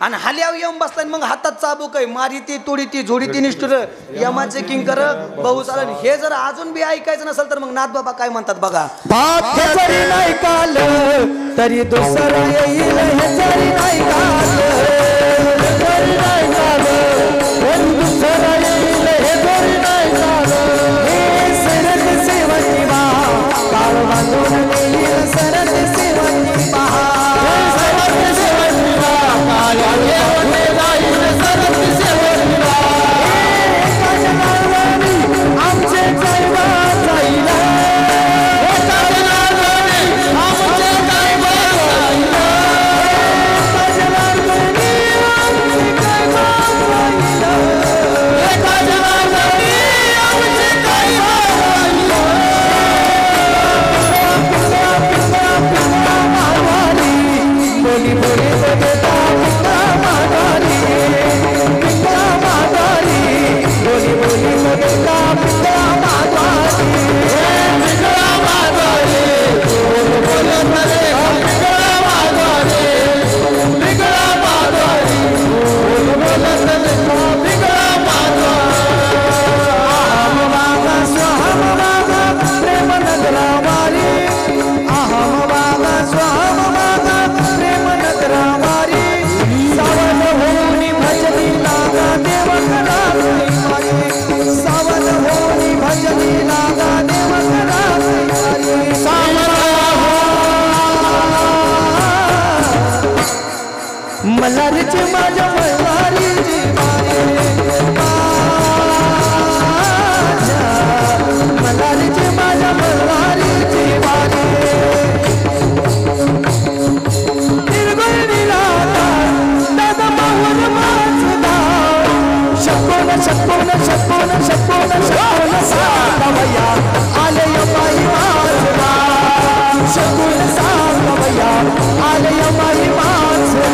आणि हाल्यावर यम बसला मग हातात चाबूक आहे, मारी ती तोडी ती जोडी ती निष्ठुर यमाचे किंकर बहु चालन. हे जर अजून बी ऐकायचं नसेल तर मग नाथ बाबा काय म्हणतात बघा. पाठ जरी नाही काल तरी दुसरं येईल, हे जरी नाही काल तरी नाही काल, दुसरं येईल हे जरी नाही काल. हे सरत सेवकी महा काळ बांधून येईल, सरत सेवकी महा, सरत सेवकी महा काळ बांधून जाईल, सरत सेवकी महा. आमचे दैवा जाईल, मल्हारीची माझ्या मल्हारीची मल्हारीची माझ्या मल्हारीची वारी. निर्गुणीला दादा मावून माझा शकून शकून शकून शकून शकून सांगवया आलय बाई माझा, शकून सांगवया आलय बाई माझा,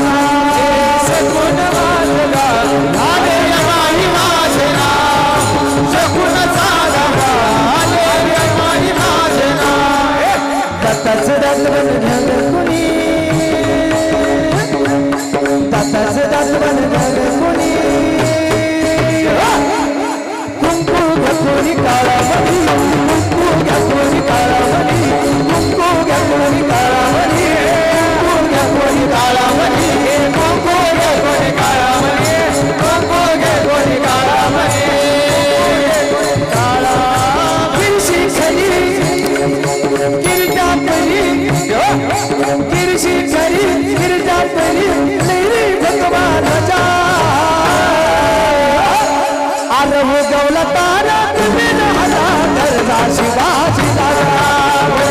शकून माझा आलय बाई माझा, शकून सांगवया आलय बाई माझा. दत्ताचं दातवन घ्याल कुणी, दत्ताचं दातवन घ्याल कुणी, कुंकू घ्या कोणी काळावणी, कुंकू घ्या कोणी काळावणी, कुंकू घ्या कोणी काळावणी, कुंकू घ्या कोणी काळावणी, कुंकू घ्या कोणी काळावणी, कुंकू घ्या कोणी काळावणी. काळा किरशी खरी किरटापरी, किरशी खरी किरटापरी लैरी भगवानाच्या. आलो गवला तारा तुम्ही राहता करदा शिवाजी राजा,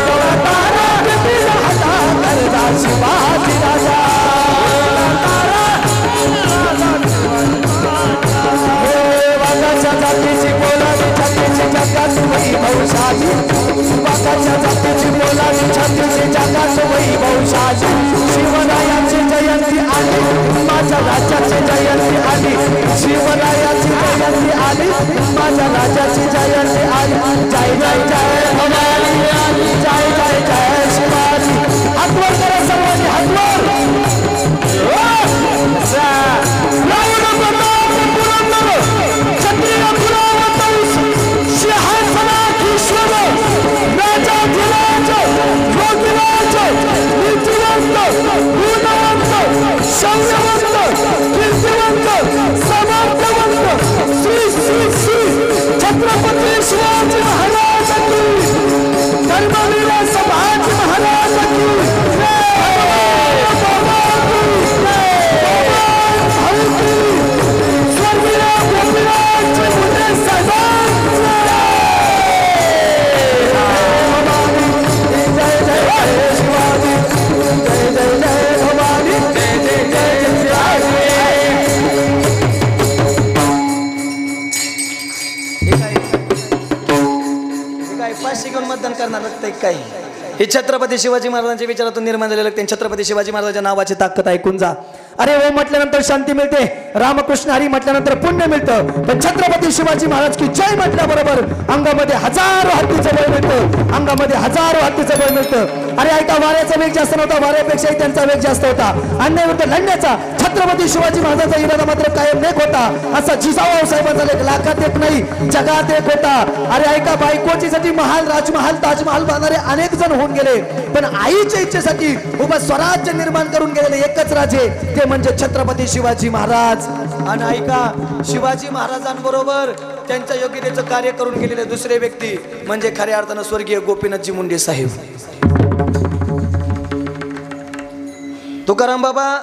गवला तारा तुम्ही राहता करदा शिवाजी राजा. वाघाच्या जातीची बोलावी छातीची जगात वैभवशाली, वाघाच्या जातीची बोलावी छातीची जगात वैभवशाली. शिवरायाची जयंती आली, माझ्या राजाची जयंती आली, शिवरायाची जयंती आली, माझ्या राजाची जयंती आली. जय जय जय भवानी, जय जय जय शिवाजी. हातवर करा सर्वांनी, हातवर. क्षत्रिय पुरावंत सिंहासनाधीश्वर राजाधिराज योगिराज नीतिवंत गुणवंत शौर्यवंत कीर्तिवंत समर्थवंत श्री श्री श्री छत्रपती शिवाजी महाराज की, धर्मवीर संभाजी महाराज की, जय जय जय शिवाजी, जय जय जय काय 500 घेऊन मतदान करणार लागतंय काय? हे छत्रपती शिवाजी महाराजांच्या विचारातून निर्माण झालेलं ते छत्रपती शिवाजी महाराजांच्या नावाची ताकद ऐकून जा. अरे ओ म्हटल्यानंतर शांती मिळते, रामकृष्ण हरी म्हटल्यानंतर पुण्य मिळतं, पण छत्रपती शिवाजी महाराज की जय म्हटल्याबरोबर अंगामध्ये हजारो हत्तीचं बळ मिळतं, अंगामध्ये हजारो हत्तीचं बळ मिळतं. अरे ऐका, वाऱ्याचा वेग जास्त नव्हता, वाऱ्यापेक्षाही त्यांचा वेग जास्त होता. अन्यायविरुद्ध लढण्याचा छत्रपती शिवाजी महाराजांचा इरादा मात्र कायम नेक होता. असा जिजाऊ साहेबांचा लेख लाखात एक नाही जगात एक होता. अरे ऐका, बायकोचीसाठी महाल, राजमहाल, ताजमहाल बांधणारे अनेक जण होऊन गेले, पण आईच्या इच्छेसाठी उभं स्वराज्य निर्माण करून गेलेले एकच राजे, ते म्हणजे छत्रपती शिवाजी महाराज. आणि ऐका, शिवाजी महाराजांबरोबर त्यांच्या योग्यतेचं कार्य करून गेलेले दुसरे व्यक्ती म्हणजे खऱ्या अर्थानं स्वर्गीय गोपीनाथजी मुंडे साहेब. तुकाराम बाबा,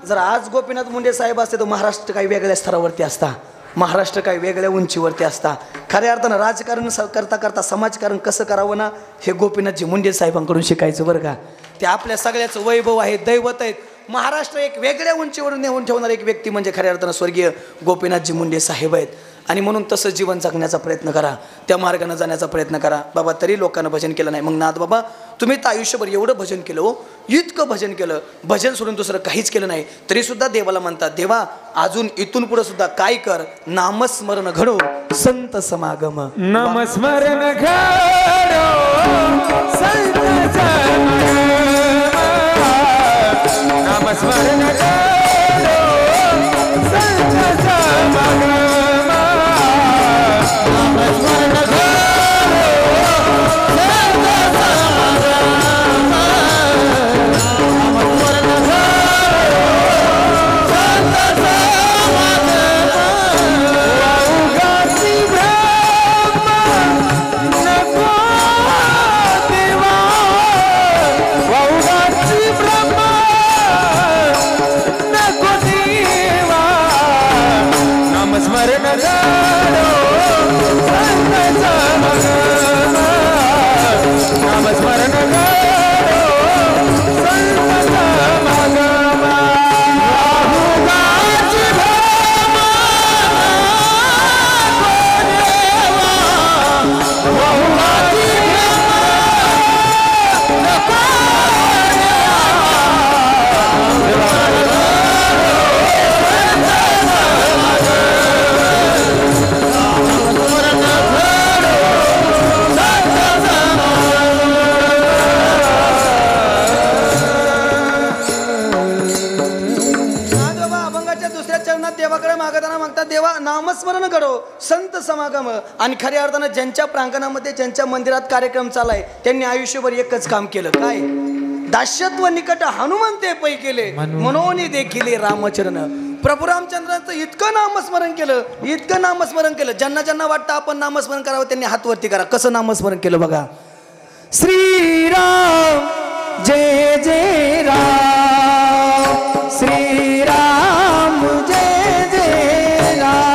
जर आज गोपीनाथ मुंडे साहेब असते तर महाराष्ट्र काही वेगळ्या स्तरावरती असता, महाराष्ट्र काही वेगळ्या उंचीवरती असता. खऱ्या अर्थानं राजकारण करता करता समाजकारण कसं करावं ना, हे गोपीनाथजी मुंडे साहेबांकडून शिकायचं बरं का. ते आपल्या सगळ्याचं वैभव आहे, दैवत आहेत. महाराष्ट्र एक वेगळ्या उंचीवरून नेऊन ठेवणारा एक व्यक्ती म्हणजे खऱ्या अर्थानं स्वर्गीय गोपीनाथजी मुंडे साहेब आहेत. आणि म्हणून तसं जीवन जगण्याचा प्रयत्न करा, त्या मार्गाने जाण्याचा प्रयत्न करा. बाबा तरी लोकांना भजन केलं नाही, मग नाथ बाबा तुम्ही तर आयुष्यभर एवढं भजन केलं हो, इतकं भजन केलं, भजन सोडून दुसरं काहीच केलं नाही, तरी सुद्धा देवाला म्हणतात, देवा अजून इथून पुढे सुद्धा काय कर, नामस्मरण घडो संत समागम. नामस्मरण घडो संत समागम, नामस्मरण घडो संत समागम, नामस्मरण घडो नामस्मरण घडो संत समागम. आणि खऱ्या अर्थानं ज्यांच्या प्रांगणामध्ये ज्यांच्या मंदिरात कार्यक्रम चालाय त्यांनी आयुष्यभर एकच काम केलं, काय? दास्यत्व निकट हनुमंते पै केले, म्हणून देखील रामचरण. प्रभू रामचंद्रांचं इतकं नामस्मरण केलं, इतकं नामस्मरण केलं, ज्यांना ज्यांना वाटतं आपण नामस्मरण करावं त्यांनी हात वरती करा. कसं नामस्मरण केलं बघा. श्रीराम जय जय राम, श्रीराम जय जय राम.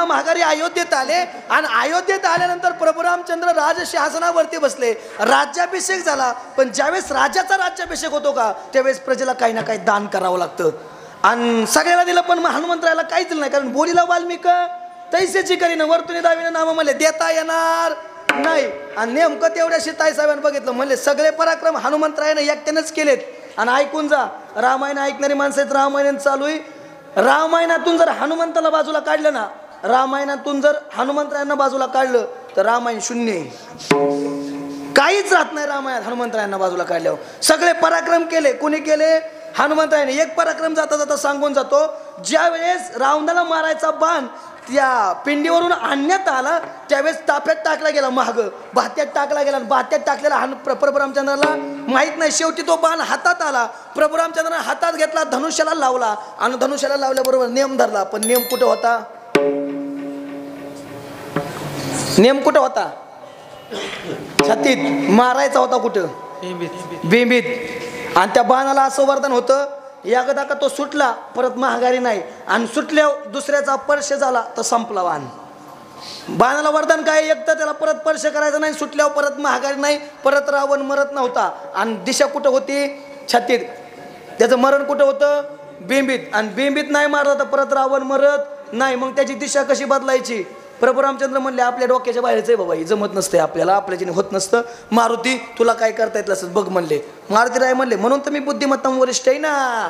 पुन्हा माघारी अयोध्येत आले आणि अयोध्येत आल्यानंतर प्रभू रामचंद्र राजसिंहासनावरती बसले, राज्याभिषेक झाला. पण ज्यावेळेस राजाचा राज्याभिषेक होतो का त्यावेळेस प्रजेला काही ना काही दान करावं लागतं. आणि सगळ्याला दिलं पण हनुमंतरायाला काहीच दिलं नाही, कारण बोलीला वाल्मिक तैसेची करीनं वरतुनी दावीनं नाम म्हणले देता येणार नाही. आणि नेमकं तेवढ्याशी ताईसाहेबांनी बघितलं, म्हणले सगळे पराक्रम हनुमंतरायानं एकट्यानंच केलेत. आणि ऐकून जा, रामायण ऐकणारी माणसं आहेत, रामायण चालू आहे. रामायणातून जर हनुमंताला बाजूला काढलं ना, रामायणातून जर हनुमंतरायांना बाजूला काढलं तर रामायण शून्य आहे, काहीच राहत नाही रामायणात हनुमंतरायांना बाजूला काढल्यावर. सगळे पराक्रम केले, कोणी केले? हनुमंतरायाने. एक पराक्रम जाता जाता सांगून जातो, ज्या वेळेस रावणाला मारायचा बाण त्या पिंडीवरून आणण्यात आला त्यावेळेस ताफ्यात टाकला गेला, महाग भात्यात टाकला गेला. भात्यात टाकलेला प्रभू रामचंद्राला माहीत नाही, शेवटी तो बाण हातात आला. प्रभू रामचंद्राने हातात घेतला, धनुष्याला लावला आणि धनुष्याला लावल्याबरोबर नियम धरला. पण नियम कुठं होता? नियम कुठं होता? छातीत. मारायचा होता कुठं? बिंबीत. आणि त्या बाणाला असं वरदान होतं, एकदा का तो सुटला परत महागारी नाही, आणि सुटल्यावर दुसऱ्याचा स्पर्श झाला तर संपला बाण. बाणाला वरदान काय? एक तर त्याला परत स्पर्श करायचा नाही, सुटल्यावर परत महागारी नाही, परत रावण मरत नव्हता. आणि दिशा कुठं होती? छातीत. त्याचं मरण कुठं होतं? बिंबीत. आणि बिंबीत नाही मारला तर परत रावण मरत नाही. मग त्याची दिशा कशी बदलायची? प्रभू रामचंद्र म्हणले आपल्या डोक्याच्या बाहेरच आहे बाबा, जमत नसते आपल्याला, आपल्याच्याने होत नसतं. मारुती तुला काय करता येत असं बघ म्हणले. मारुती राय म्हणले म्हणून तर मी बुद्धिमत्ता वरिष्ठ आहे ना.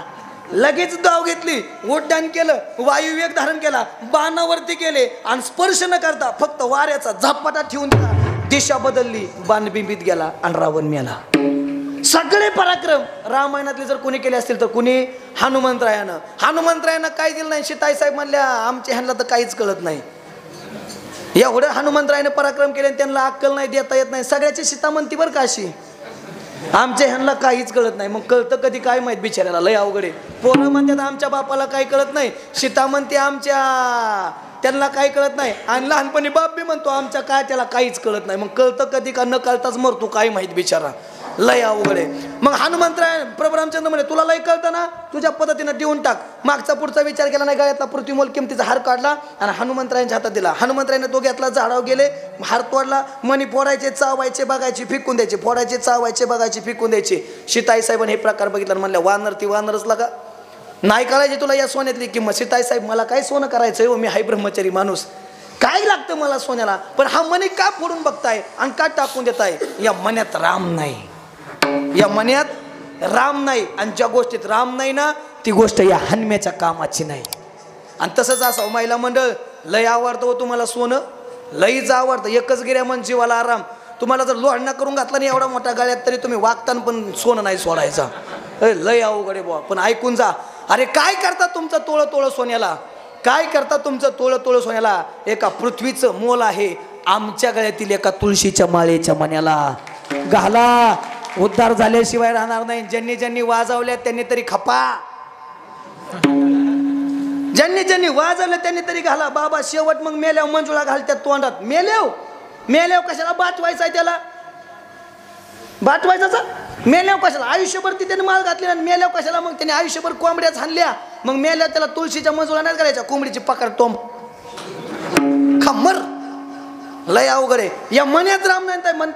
लगेच धाव घेतली, उड्डाण केलं, वायुवेग धारण केला, बाणावरती केले आणि स्पर्श न करता फक्त वाऱ्याचा झपाटा ठेवून दिला, दिशा बदलली, बाण बिंबीत गेला आणि रावण मेला. सगळे पराक्रम रामायणातले जर कोणी केले असतील तर कोणी? हनुमंतरायानं. हनुमंतरायानं काय दिलं नाही. सीताईसाहेब म्हणल्या आमच्या ह्यांना तर काहीच कळत नाही. एवढं हनुमंतरायाने पराक्रम केले, त्यांना अक्कल नाही, देता येत नाही. सगळ्याची सीता म्हणती बरं का अशी, आमच्या ह्यांना काहीच कळत नाही. मग कळतं कधी काय माहित बिचाऱ्याला, लय अवघड आहे. पोरं म्हणतात आमच्या बापाला काही कळत नाही, सीता म्हणते आमच्या त्यांना काही कळत नाही, आणि लहानपणी बाप बी म्हणतो आमच्या काय त्याला काहीच कळत नाही. मग कळतं कधी का न कळताच मरतो, काय माहित बिचारा, लय अवघड आहे. मग हनुमंतराय प्रभू रामचंद्र म्हणे तुला लय कळतं ना, तुझ्या पद्धतीनं देऊन टाक. मागचा पुढचा विचार केला नाही, गळ्यातला पृथ्वीमोल किमतीचा हार काढला आणि हनुमंतरायांच्या हातात दिला. हनुमंतरायाने तो घेतला, झाडावर गेले, हार तोडला, मणी फोडायचे, चावायचे, बघायचे, फेकून द्यायचे, फोडायचे, चावायचे, बघायचे, फेकून द्यायचे. सीताई साहेबांनी हे प्रकार बघितला, म्हणल्या वानर ती वानरच लागा, नाही कळायची तुला या सोन्यातली किंमत. सीताई साहेब मला काय सोनं करायचं हो, मी हाय ब्रह्मचारी माणूस, काय लागतं मला सोन्याला, पण हा मणी का फोडून बघताय आणि का टाकून देताय? या मण्यात राम नाही, या मण्यात राम नाही, आणि ज्या गोष्टीत राम नाही ना ती गोष्ट या हनुम्याच्या कामाची नाही. आणि तसंच असं महिला मंडळ, लय आवडतं हो तुम्हाला सोनं, लईच आवडतं. एकच गिऱ्या मन जीवाला आराम. तुम्हाला जर लोहणा करून घातला नाही एवढा मोठा गाळ्यात तरी तुम्ही वागताना पण सोनं नाही सोडायचा, लय अवघड आहे बुवा. पण ऐकून जा, अरे काय करता तुमचं तोळं तोळं सोन्याला, काय करता तुमचं तोळं तोळं सोन्याला? एका पृथ्वीचं मोल आहे आमच्या गळ्यातील एका तुळशीच्या माळेच्या मण्याला. घाला, उद्धार झाल्याशिवाय राहणार नाही. ज्यांनी ज्यांनी वाजवल्या त्यांनी तरी खपा, ज्यांनी ज्यांनी वाजवलं त्यांनी तरी घाला. बाबा शेवट मग मेल्याव मंजुळा घालत्यात तोंडात. मेल्याव कशाला बाटवायचा, त्याला बाटवायचा, मेल्याव कशाला? आयुष्यभर ती त्याने माळ घातली आणि मेल्याव कशाला? मग त्याने आयुष्यभर कोंबड्या झाल्या, मग मेल्याव त्याला तुळशीच्या मंजुळा नाही करायच्या, कोंबडीची पकड टोंब खमर. लय अवघड आहे. या मण्यात राम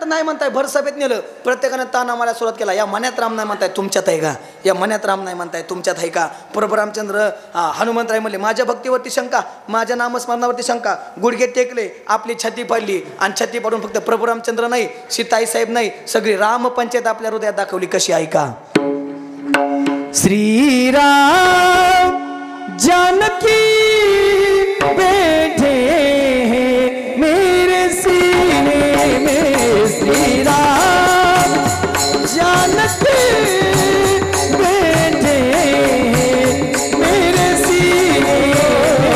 नाही म्हणताय भर सभेत नेलं, प्रत्येकानं ताना मला सुरुवात केला, या मण्यात राम नाही म्हणताय तुमच्यात आहे का? या मण्यात राम नाही म्हणताय तुमच्यात आहे का? प्रभू रामचंद्र हनुमंतराय म्हणले माझ्या भक्तीवरती शंका, माझ्या नामस्मरणावरती शंका. गुडघे टेकले, आपली छाती पडली, आणि छाती पडून फक्त प्रभू रामचंद्र नाही, सीताई साहेब नाही, सगळी राम पंचायत आपल्या हृदयात दाखवली. कशी ऐका. श्रीराम जानकी बैठे मेरे सीने में, श्री राम जानकी बैठे मेरे सीने में,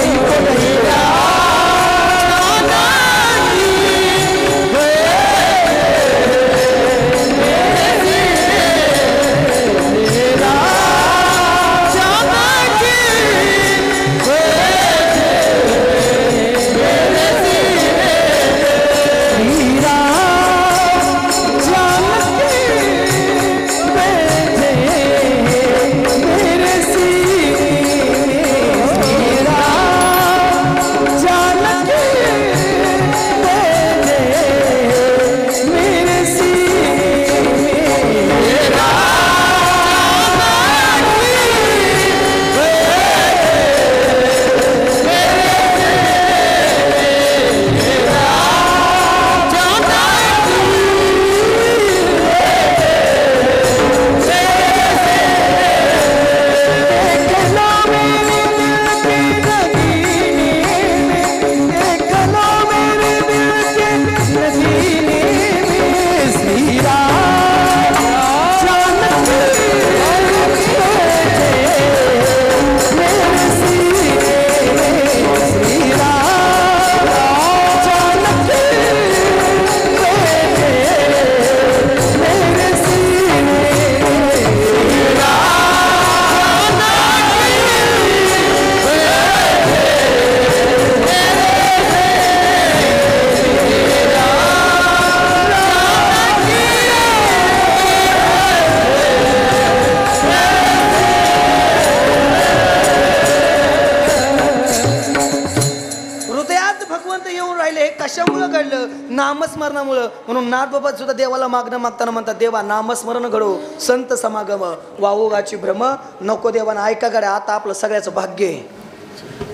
नामस्मरणामुळं. म्हणून नाथबाबा सुद्धा देवाला मागणं मागताना म्हणतात, देवा नामस्मरण घडो संत समागम वावोगाची भ्रम नको देवानं ऐका गाड्या. आता आपलं सगळ्याचं भाग्य आहे,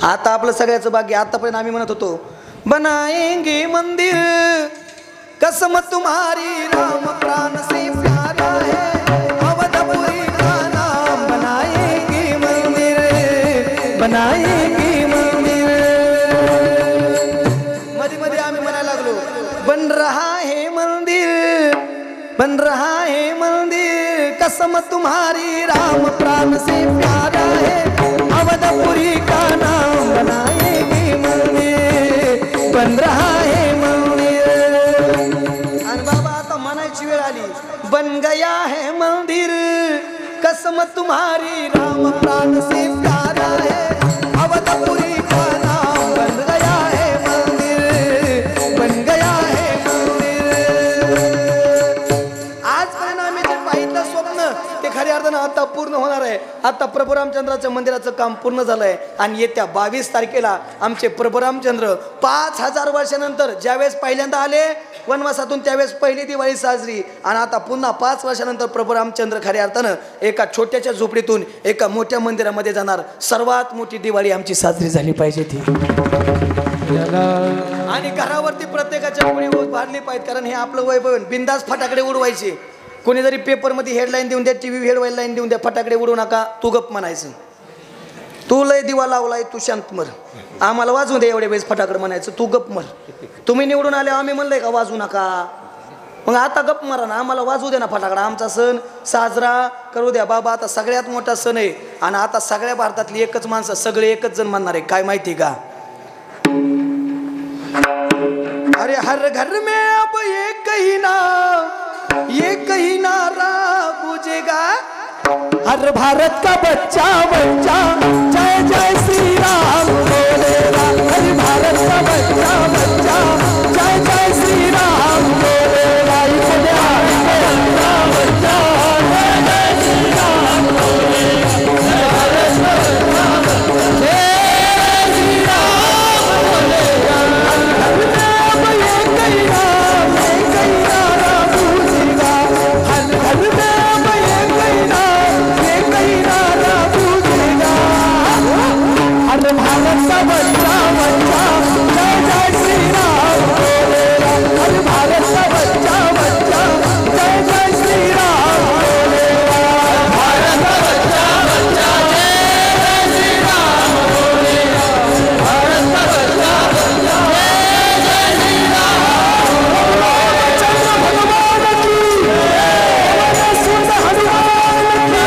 आता आपलं सगळ्याचं भाग्य. आतापर्यंत आम्ही म्हणत होतो बनाएंगे मंदिर कसम तुम्हारी राम प्राण से प्यारा है अवधपुरी का नाम बनाएंगे मंदिर बनाएंगे मंदिर. मध्ये मध्ये आम्ही म्हणायला लागलो बन रहा है मंदिर बन रहा है मंदिर कसम तुम्हारी राम प्राण से प्यारा है अवधपुरी का नाम बनाएंगे मंदिर बन रहा है मंदिर. आणि बाबा आता म्हणायची वेळ आली बन गया है मंदिर कसम तुम्हारी राम प्राण से प्यारा है अवधपुरी का नाम बन गया है मंदिर बन गया है मंदिर. आजपर्यंत आम्ही जे पाहिलं स्वप्न ते खऱ्या अर्थानं आता पूर्ण होणार आहे. आता प्रभू रामचंद्राच्या मंदिराचं काम पूर्ण झालंय आणि येत्या 22 तारखेला आमचे प्रभू रामचंद्र 5000 वर्षानंतर ज्यावेळेस पहिल्यांदा आले वनवासातून त्यावेळेस पहिली दिवाळी साजरी. आणि आता पुन्हा 5 वर्षानंतर प्रभू रामचंद्र खऱ्या अर्थानं एका छोट्याच्या झोपडीतून एका मोठ्या मंदिरामध्ये जाणार. सर्वात मोठी दिवाळी आमची साजरी झाली पाहिजे ती. आणि घरावरती प्रत्येकाच्या गुढी उभारली पाहिजे. कारण हे आपलं वैभव बिंदास फटाकडे उडवायचे. कोणी जरी पेपरमध्ये हेडलाईन देऊन द्या, टीव्ही हेडलाईन देऊन द्या, फटाकडे उडवू नका, तू गप म्हणायचं. तू लय दिवा लावलाय तू शांत मर, आम्हाला वाजवू दे एवढे वेळेस फटाकडे म्हणायचं, तू गप मर. तुम्ही निवडून आले आम्ही म्हणलंय का वाजवू नका, मग आता गप मारा ना, आम्हाला वाजवू दे ना फटाकडा. आमचा सण साजरा करू द्या बाबा. आता सगळ्यात मोठा सण आहे आणि आता सगळ्या भारतातली एकच माणसं सगळे एकच जण म्हणणार आहे. काय माहिती का? अरे हर घर में अब एक ही नारा गूंजेगा हर भारत का बच्चा बच्चा जय जय श्री राम बोलेगा. हर भारत का बच्चा बच्चा जय जय श्री राम बोलेगा. बच्चा जय जय श्री राम बोलेगा. जय श्री राम बोलेगा. एक ही नारा गूंजेगा हर घर में एक ही नारा गूंजेगा. हर भारत का बच्चा बच्चा जय जय श्री राम बोलेगा. हर भारत का बच्चा बच्चा जय जय श्री राम बोलेगा. भारत का बच्चा बच्चा जय जय श्री राम बोलेगा. भारत का बच्चा बच्चा जय जय श्री राम बोलेगा. चंद्र भगवान की जय, सूर्य हनुमान की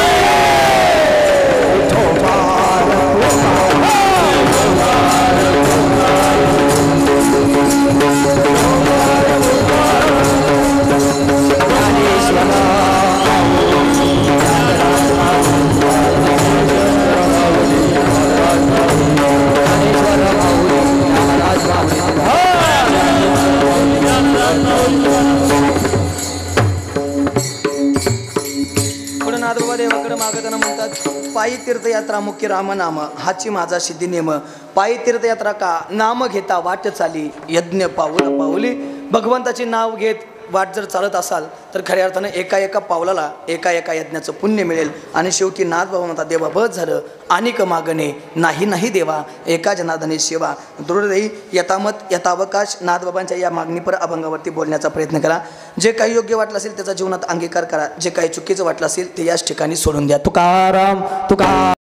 पुढे नाथबाबा देवाकडे मागताना म्हणतात पायी तीर्थयात्रा मुख्य रामनाम हाची माझा सिद्धी नेम. पायी तीर्थयात्रा का नाम घेता वाट चाली यज्ञ पाऊल पाऊली. भगवंताचे नाव घेत वाट जर चालत असाल तर खऱ्या अर्थानं एका एका पावलाला एका एका यज्ञाचं पुण्य मिळेल. आणि शेवटी नाथबाबा म्हणतात देवा बस झालं अनेक मागणे नाही नाही देवा एका जनार्दने सेवा. दृढदेही यथामत यथावकाश नाथबाबांच्या या मागणीपर अभंगावरती बोलण्याचा प्रयत्न करा. जे काही योग्य वाटलं असेल त्याचा जीवनात अंगीकार करा, जे काही चुकीचं वाटलं असेल ते याच ठिकाणी सोडून द्या. तुकाराम तुका